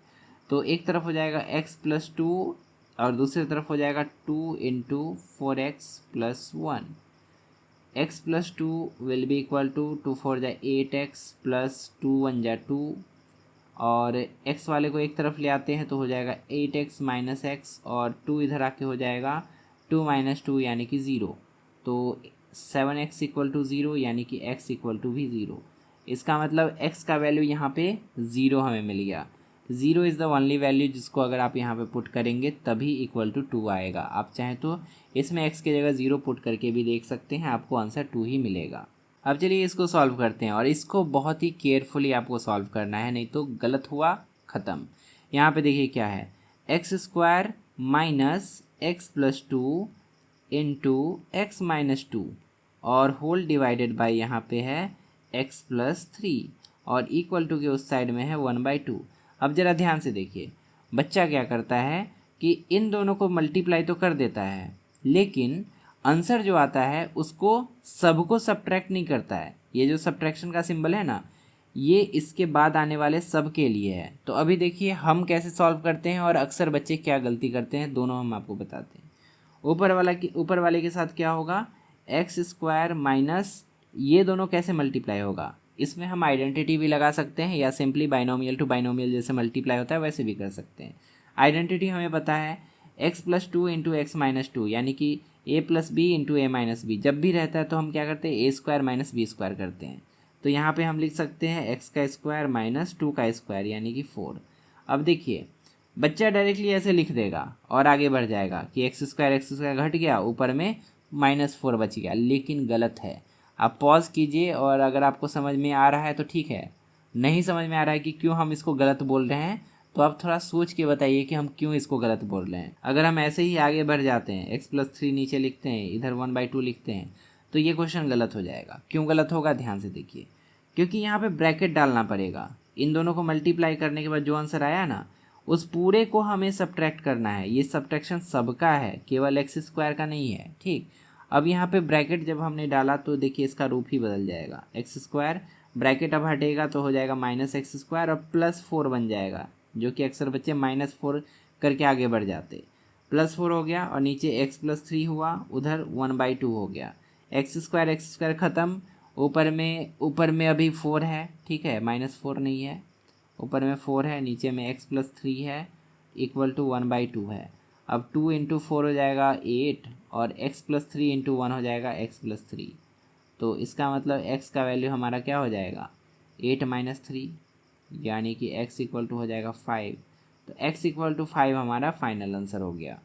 Speaker 1: तो एक तरफ हो जाएगा x + 2 और दूसरी तरफ हो जाएगा 2 × 4x + 1। x + 2 will be equal to 2 4 जा 8x + 2 1 जा 2 और x वाले को एक तरफ ले आते हैं तो हो जाएगा 8x - x और 2 इधर आके हो जाएगा 2 - 2 यानी कि 0। तो 7x = 0 यानी कि x = भी 0। इसका मतलब x का वैल्यू यहाँ पे 0 हमें मिल गया। 0 इज़ द ओनली वैल्यू जिसको अगर आप यहाँ पे पुट करेंगे तभी इक्वल टू 2 आएगा। आप चाहें तो इसमें x की जगह 0 पुट करके भी देख सकते हैं, आपको आंसर 2 ही मिलेगा। अब चलिए इसको सॉल्व करते हैं और इसको बहुत ही केयरफुली आपको सॉल्व करना है, नहीं तो गलत हुआ ख़त्म। यहाँ पे देखिए क्या है, x square minus x plus two into x minus two और होल डिवाइडेड बाई यहाँ पे है एक्स प्लस थ्री और इक्वल टू के उस साइड में है 1/2। अब ज़रा ध्यान से देखिए, बच्चा क्या करता है कि इन दोनों को मल्टीप्लाई तो कर देता है, लेकिन आंसर जो आता है उसको सबको सब्ट्रैक्ट नहीं करता है। ये जो सब्ट्रैक्शन का सिंबल है ना, ये इसके बाद आने वाले सब के लिए है। तो अभी देखिए हम कैसे सॉल्व करते हैं और अक्सर बच्चे क्या गलती करते हैं, दोनों हम आपको बताते हैं। ऊपर वाले के साथ क्या होगा, एक्स स्क्वायर माइनस ये दोनों कैसे मल्टीप्लाई होगा, इसमें हम आइडेंटिटी भी लगा सकते हैं या सिंपली बाइनोमियल टू बाइनोमियल जैसे मल्टीप्लाई होता है वैसे भी कर सकते हैं। आइडेंटिटी हमें पता है x plus two into x minus two, यानी कि ए प्लस बी इंटू ए माइनस बी। जब भी रहता है तो हम क्या करते हैं, ए स्क्वायर माइनस बी स्क्वायर करते हैं। तो यहाँ पे हम लिख सकते हैं एक्स का स्क्वायर माइनस टू का स्क्वायर यानी कि 4। अब देखिए बच्चा डायरेक्टली ऐसे लिख देगा और आगे बढ़ जाएगा कि एक्स स्क्वायर घट गया, ऊपर में -4 बच गया, लेकिन गलत है। आप पॉज कीजिए और अगर आपको समझ में आ रहा है तो ठीक है, नहीं समझ में आ रहा है कि क्यों हम इसको गलत बोल रहे हैं तो आप थोड़ा सोच के बताइए कि हम क्यों इसको गलत बोल रहे हैं। अगर हम ऐसे ही आगे बढ़ जाते हैं, एक्स प्लस थ्री नीचे लिखते हैं, इधर 1/2 लिखते हैं, तो ये क्वेश्चन गलत हो जाएगा। क्यों गलत होगा, ध्यान से देखिए, क्योंकि यहाँ पे ब्रैकेट डालना पड़ेगा। इन दोनों को मल्टीप्लाई करने के बाद जो आंसर आया ना, उस पूरे को हमें सब्ट्रैक्ट करना है। ये सब्ट्रैक्शन सबका है, केवल एक्स स्क्वायर का नहीं है, ठीक। अब यहाँ पे ब्रैकेट जब हमने डाला तो देखिए इसका रूप ही बदल जाएगा। एक्स स्क्वायर ब्रैकेट अब हटेगा तो हो जाएगा माइनस एक्स स्क्वायर और +4 बन जाएगा, जो कि अक्सर बच्चे -4 करके आगे बढ़ जाते। +4 हो गया और नीचे एक्स प्लस थ्री हुआ, उधर 1/2 हो गया। एक्स स्क्वायर ख़त्म, ऊपर में अभी 4 है, ठीक है, -4 नहीं है, ऊपर में 4 है, नीचे में एक्स प्लस थ्री है, इक्वल टू 1/2 है। अब 2 इंटू 4 हो जाएगा 8 और x प्लस थ्री इंटू 1 हो जाएगा x प्लस थ्री। तो इसका मतलब x का वैल्यू हमारा क्या हो जाएगा, 8 माइनस थ्री, यानी कि x इक्वल टू हो जाएगा 5। तो x इक्वल टू 5 हमारा फाइनल आंसर हो गया।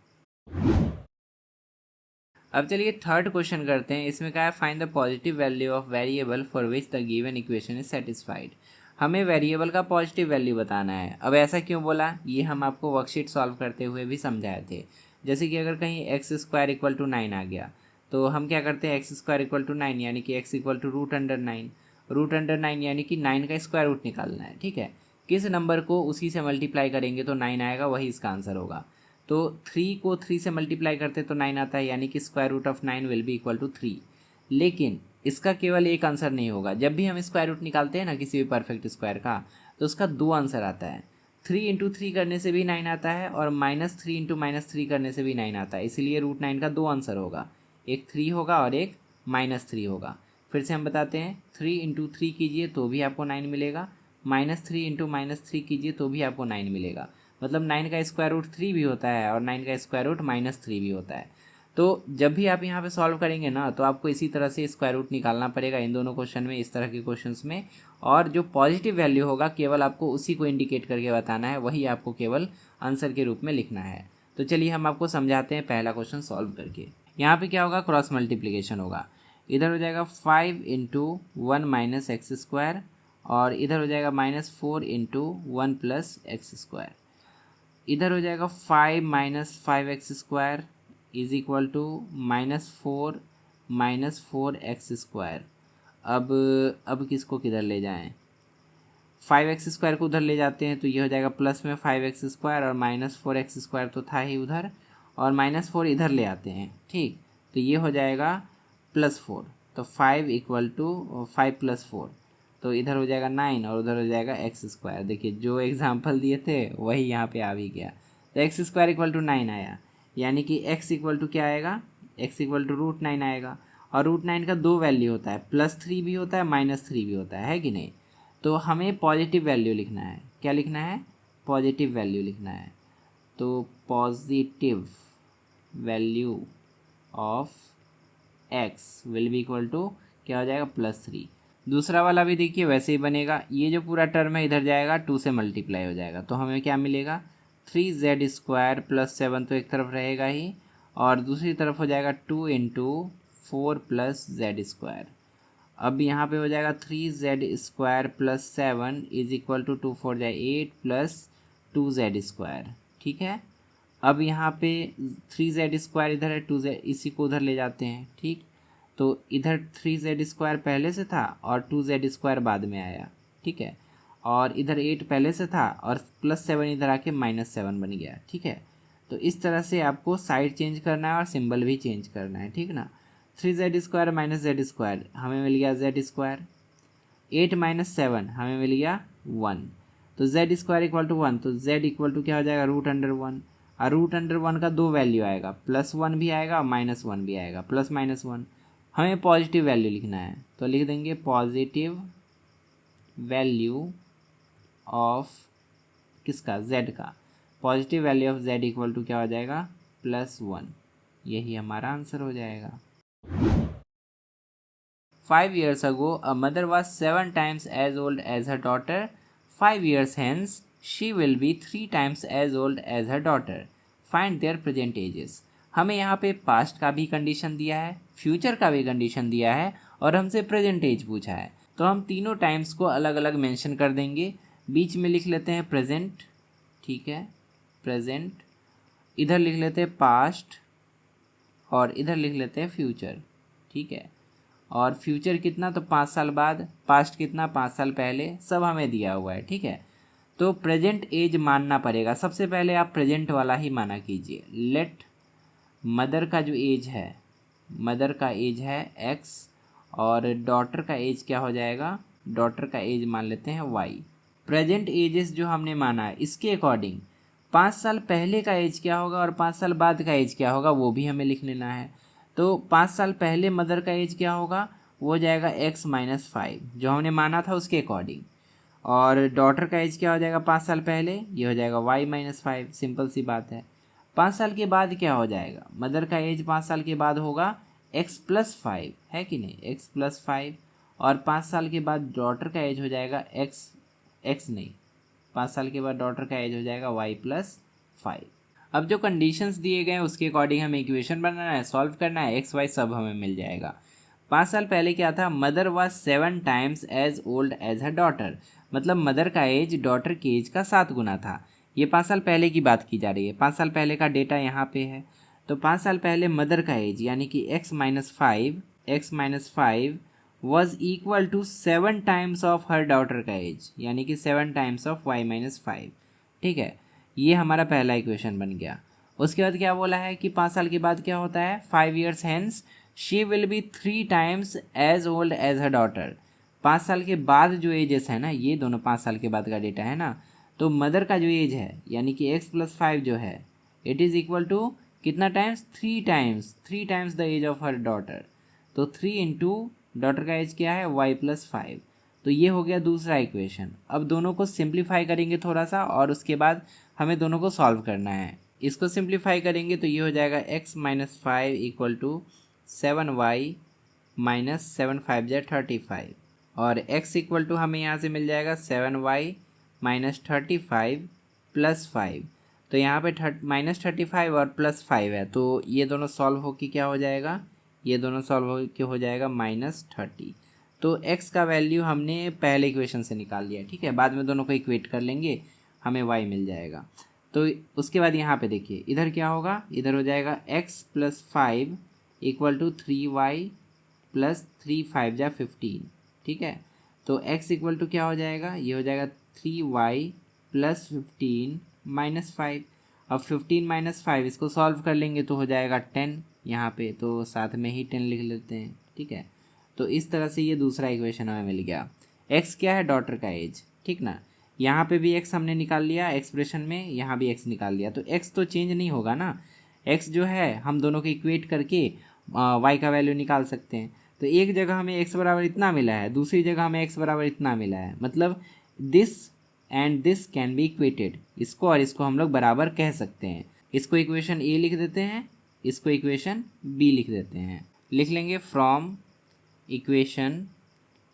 Speaker 1: अब चलिए थर्ड क्वेश्चन करते हैं। इसमें क्या है, find the positive value of variable for which the given equation is satisfied. हमें वेरिएबल का पॉजिटिव वैल्यू बताना है। अब ऐसा क्यों बोला, ये हम आपको वर्कशीट सॉल्व करते हुए भी समझाए थे। जैसे कि अगर कहीं एक्स स्क्वायर इक्वल टू 9 आ गया तो हम क्या करते हैं, एक्स स्क्वायर इक्वल टू 9 यानी कि एक्स इक्वल टू √9। √9 यानी कि 9 का स्क्वायर रूट निकालना है, ठीक है। किस नंबर को उसी से मल्टीप्लाई करेंगे तो 9 आएगा, वही इसका आंसर होगा। तो 3 को 3 से मल्टीप्लाई करते तो 9 आता है, यानी कि √9 विल बी इक्वल टू 3। लेकिन इसका केवल एक आंसर नहीं होगा। जब भी हम स्क्वायर रूट निकालते हैं ना किसी भी परफेक्ट स्क्वायर का, तो उसका 2 आंसर आता है। 3 इंटू 3 करने से भी 9 आता है और -3 इंटू -3 करने से भी 9 आता है। इसीलिए √9 का 2 आंसर होगा, एक 3 होगा और एक -3 होगा। फिर से हम बताते हैं, 3 इंटू 3 कीजिए तो भी आपको 9 मिलेगा, -3 इंटू -3 कीजिए तो भी आपको 9 मिलेगा। मतलब 9 का स्क्वायर रूट 3 भी होता है और 9 का स्क्वायर रूट -3 भी होता है। तो जब भी आप यहाँ पे सॉल्व करेंगे ना, तो आपको इसी तरह से स्क्वायर रूट निकालना पड़ेगा इन दोनों क्वेश्चन में, इस तरह के क्वेश्चंस में। और जो पॉजिटिव वैल्यू होगा केवल आपको उसी को इंडिकेट करके बताना है, वही आपको केवल आंसर के रूप में लिखना है। तो चलिए हम आपको समझाते हैं पहला क्वेश्चन सॉल्व करके। यहाँ पे क्या होगा, क्रॉस मल्टीप्लीकेशन होगा। इधर हो जाएगा 5 इंटू 1 माइनस एक्स स्क्वायर और इधर हो जाएगा -4 इंटू 1 प्लस एक्स स्क्वायर। इधर हो जाएगा 5 minus 5x square is equal to -4 x square. अब किसको किधर ले जाएं, 5x स्क्वायर को उधर ले जाते हैं तो ये हो जाएगा प्लस में 5x स्क्वायर और -4x स्क्वायर तो था ही उधर, और -4 इधर ले आते हैं, ठीक। तो ये हो जाएगा +4। तो 5 इक्वल टू 5 + 4, तो इधर हो जाएगा 9 और उधर हो जाएगा एक्स स्क्वायर। देखिए जो एग्जाम्पल दिए थे वही यहाँ पे आ भी गया। तो एक्स स्क्वायर इक्वल टू 9 आया, यानी कि एक्स इक्वल टू क्या आएगा, एक्स इक्वल टू √9 आएगा। और √9 का 2 वैल्यू होता है, +3 भी होता है, -3 भी होता है कि नहीं। तो हमें पॉजिटिव वैल्यू लिखना है। क्या लिखना है, पॉजिटिव वैल्यू लिखना है। तो positive value of x will be equal to क्या हो जाएगा, +3। दूसरा वाला भी देखिए वैसे ही बनेगा। ये जो पूरा टर्म है इधर जाएगा, 2 से मल्टीप्लाई हो जाएगा, तो हमें क्या मिलेगा, 3z² + 7 तो एक तरफ रहेगा ही, और दूसरी तरफ हो जाएगा 2 इंटू 4 + z²। अब यहाँ पे हो जाएगा 3z² + 7 इज इक्वल टू 2 4 जाए 8 + 2z², ठीक है। अब यहाँ पे 3z² इधर है, 2z इसी को उधर ले जाते हैं, ठीक। तो इधर 3z² पहले से था और 2z² बाद में आया, ठीक है। और इधर 8 पहले से था और +7 इधर आके -7 बन गया, ठीक है। तो इस तरह से आपको साइड चेंज करना है और सिंबल भी चेंज करना है, ठीक ना। 3z² -z² हमें मिल गया z², 8 - 7 हमें मिल गया 1, तो z² = 1, तो z क्या हो जाएगा √1। और √1 का 2 वैल्यू आएगा, +1 भी आएगा और -1 भी आएगा, +-1। हमें पॉजिटिव वैल्यू लिखना है, तो लिख देंगे पॉजिटिव वैल्यू ऑफ किसका, z का। पॉजिटिव वैल्यू ऑफ z क्या हो जाएगा +1, यही हमारा आंसर हो जाएगा। 5 years ago, a mother was 7 times as old as her daughter. 5 years hence, she will be 3 times as old as her daughter. Find their present ages. हमें यहाँ पे पास्ट का भी कंडीशन दिया है, फ्यूचर का भी कंडीशन दिया है और हमसे प्रेजेंट एज पूछा है। तो हम तीनों टाइम्स को अलग अलग मेंशन कर देंगे। बीच में लिख लेते हैं प्रेजेंट, ठीक है, प्रेजेंट। इधर लिख लेते हैं पास्ट और इधर लिख लेते हैं फ्यूचर, ठीक है। और फ्यूचर कितना, तो 5 साल बाद, पास्ट कितना 5 साल पहले, सब हमें दिया हुआ है, ठीक है। तो प्रेजेंट एज मानना पड़ेगा। सबसे पहले आप प्रेजेंट वाला ही माना कीजिए। लेट मदर का जो एज है, मदर का एज है x और डॉटर का एज क्या हो जाएगा, डॉटर का एज मान लेते हैं y। प्रेजेंट एजेस जो हमने माना है इसके अकॉर्डिंग 5 साल पहले का एज क्या होगा और 5 साल बाद का एज क्या होगा वो भी हमें लिख लेना है। तो 5 साल पहले मदर का एज क्या होगा, वो हो जाएगा x - 5 जो हमने माना था उसके अकॉर्डिंग। और डॉटर का एज क्या हो जाएगा 5 साल पहले, ये हो जाएगा y - 5, सिंपल सी बात है। 5 साल के बाद क्या हो जाएगा, मदर का एज 5 साल के बाद होगा x + 5, है कि नहीं, x + 5। और 5 साल के बाद डॉटर का एज हो जाएगा x नहीं, 5 साल के बाद डॉटर का एज हो जाएगा y + 5। अब जो कंडीशंस दिए गए हैं उसके अकॉर्डिंग हमें इक्वेशन बनाना है, सॉल्व करना है, x y सब हमें मिल जाएगा। 5 साल पहले क्या था, mother was 7 times as old as her daughter, मतलब मदर का एज डॉटर के एज का 7 गुना था। ये 5 साल पहले की बात की जा रही है, 5 साल पहले का डेटा यहाँ पे है। तो 5 साल पहले मदर का एज यानी कि x - 5 was equal to 7 times of her daughter का एज, यानी कि 7 टाइम्स ऑफ y - 5, ठीक है। ये हमारा पहला इक्वेशन बन गया। उसके बाद क्या बोला है कि 5 साल के बाद क्या होता है, 5 years hence she will be 3 times as old as her daughter. 5 साल के बाद जो एजेस है ना, ये दोनों 5 साल के बाद का डेटा है ना, तो मदर का जो एज है यानी कि x + 5 जो है इट इज़ इक्वल टू कितना times, 3 times the age of her daughter. तो 3 इंटू डॉटर का एज क्या है y + 5। तो ये हो गया दूसरा इक्वेशन। अब दोनों को सिंप्लीफाई करेंगे थोड़ा सा और उसके बाद हमें दोनों को सॉल्व करना है। इसको सिंप्लीफाई करेंगे तो ये हो जाएगा x - 5 इक्वल टू 7y - 7 × 5 = 35 और x इक्वल टू हमें यहाँ से मिल जाएगा 7y - 35 + 5। तो यहाँ पे -35 और +5 है, तो ये दोनों सॉल्व हो के क्या हो जाएगा, ये दोनों सॉल्व हो के हो जाएगा -30। तो x का वैल्यू हमने पहले इक्वेशन से निकाल लिया, ठीक है। बाद में दोनों को इक्वेट कर लेंगे, हमें y मिल जाएगा। तो उसके बाद यहाँ पे देखिए इधर क्या होगा, इधर हो जाएगा x + 5 इक्वल टू 3y + 3 × 5 = 15, ठीक है। तो x इक्वल टू क्या हो जाएगा, ये हो जाएगा 3y + 15 - 5। अब 15 - 5 इसको सॉल्व कर लेंगे तो हो जाएगा 10 यहाँ पे, तो साथ में ही 10 लिख लेते हैं, ठीक है। तो इस तरह से ये दूसरा इक्वेशन हमें मिल गया। x क्या है, डॉटर का एज, ठीक ना। यहाँ पे भी x हमने निकाल लिया एक्सप्रेशन में, यहाँ भी x निकाल लिया, तो x तो चेंज नहीं होगा ना। x जो है हम दोनों को इक्वेट करके y का वैल्यू निकाल सकते हैं। तो एक जगह हमें x बराबर इतना मिला है, दूसरी जगह हमें x बराबर इतना मिला है, मतलब this and this can be equated. इसको और इसको हम लोग बराबर कह सकते हैं। इसको इक्वेशन a लिख देते हैं, इसको इक्वेशन b लिख देते हैं। लिख लेंगे from equation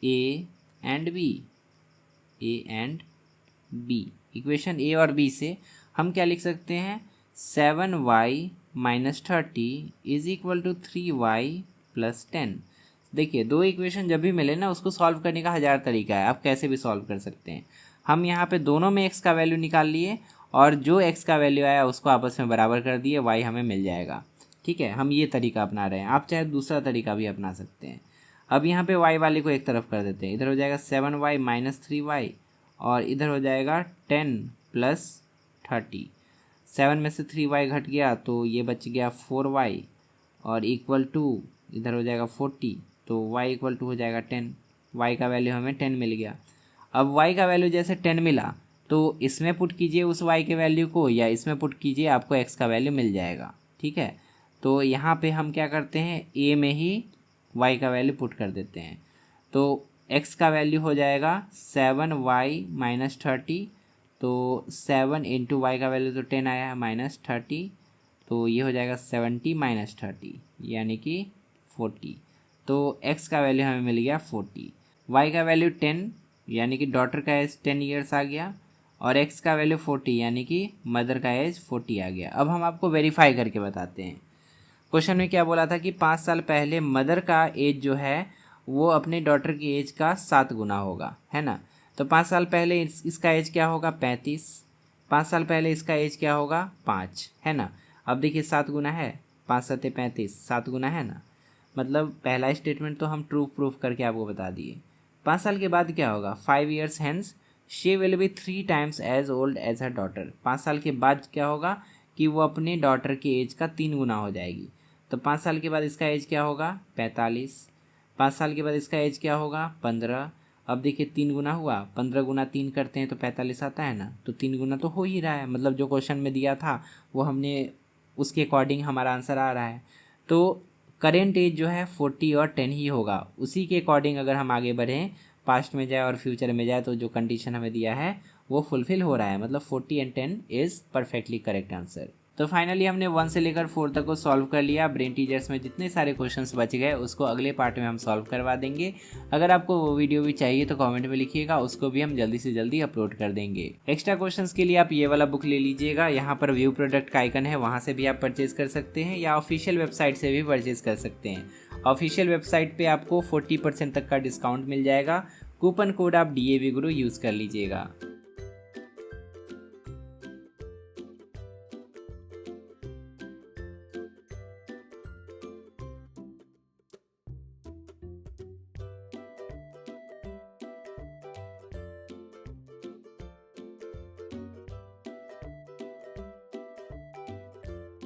Speaker 1: a and b, equation a और b से हम क्या लिख सकते हैं, 7y - 30 is equal to 3y + 10। देखिए दो इक्वेशन जब भी मिले ना उसको सॉल्व करने का 1000 तरीका है, आप कैसे भी सॉल्व कर सकते हैं। हम यहाँ पे दोनों में x का वैल्यू निकाल लिए और जो x का वैल्यू आया उसको आपस में बराबर कर दिए, y हमें मिल जाएगा। ठीक है, हम ये तरीका अपना रहे हैं, आप चाहे दूसरा तरीका भी अपना सकते हैं। अब यहाँ पे y वाले को एक तरफ कर देते हैं, इधर हो जाएगा 7y माइनस 3y और इधर हो जाएगा 10 प्लस 30। 7 में से 3y घट गया तो ये बच गया 4y और इक्वल टू इधर हो जाएगा 40, तो y इक्वल टू हो जाएगा 10। y का वैल्यू हमें 10 मिल गया। अब y का वैल्यू जैसे 10 मिला तो इसमें पुट कीजिए उस y के वैल्यू को या इसमें पुट कीजिए, आपको x का वैल्यू मिल जाएगा। ठीक है, तो यहाँ पे हम क्या करते हैं, a में ही y का वैल्यू पुट कर देते हैं। तो x का वैल्यू हो जाएगा 7y माइनस 30, तो 7 इंटू वाई का वैल्यू तो 10 आया है माइनस 30, तो ये हो जाएगा 70 माइनस 30 यानी कि 40। तो x का वैल्यू हमें मिल गया 40, y का वैल्यू 10 यानी कि डॉटर का एज 10 ईयर्स आ गया और x का वैल्यू 40 यानी कि मदर का एज 40 आ गया। अब हम आपको वेरीफाई करके बताते हैं। क्वेश्चन में क्या बोला था कि 5 साल पहले मदर का एज जो है वो अपने डॉटर की एज का 7 गुना होगा, है ना। तो 5 साल पहले इसका एज क्या होगा 35, 5 साल पहले इसका एज क्या होगा 5, है ना। अब देखिए 7 गुना है, 5 सत्ते 35, 7 गुना है ना। मतलब पहला स्टेटमेंट तो हम ट्रू प्रूफ करके आपको बता दिए। 5 साल के बाद क्या होगा, 5 years hence she will be 3 times as old as her daughter. 5 साल के बाद क्या होगा कि वो अपने डॉटर की एज का 3 गुना हो जाएगी। तो 5 साल के बाद इसका एज क्या होगा 45, 5 साल के बाद इसका एज क्या होगा 15। अब देखिए 3 गुना हुआ, 15 गुना 3 करते हैं तो 45 आता है ना, तो 3 गुना तो हो ही रहा है, मतलब जो क्वेश्चन में दिया था वो हमने उसके अकॉर्डिंग हमारा आंसर आ रहा है। तो करेंट एज जो है 40 और 10 ही होगा, उसी के अकॉर्डिंग अगर हम आगे बढ़ें, पास्ट में जाए और फ्यूचर में जाए, तो जो कंडीशन हमें दिया है वो फुलफिल हो रहा है, मतलब 40 and 10 is perfectly correct answer. तो फाइनली हमने 1 से लेकर 4 तक को सॉल्व कर लिया। ब्रेन टीचर्स में जितने सारे क्वेश्चंस बच गए उसको अगले पार्ट में हम सॉल्व करवा देंगे। अगर आपको वो वीडियो भी चाहिए तो कमेंट में लिखिएगा, उसको भी हम जल्दी से जल्दी अपलोड कर देंगे। एक्स्ट्रा क्वेश्चंस के लिए आप ये वाला बुक ले लीजिएगा, यहाँ पर व्यू प्रोडक्ट का आइकन है, वहाँ से भी आप परचेज कर सकते हैं या ऑफिशियल वेबसाइट से भी परचेज कर सकते हैं। ऑफिशियल वेबसाइट पर आपको 40% तक का डिस्काउंट मिल जाएगा। कूपन कोड आप DAV Guru यूज़ कर लीजिएगा।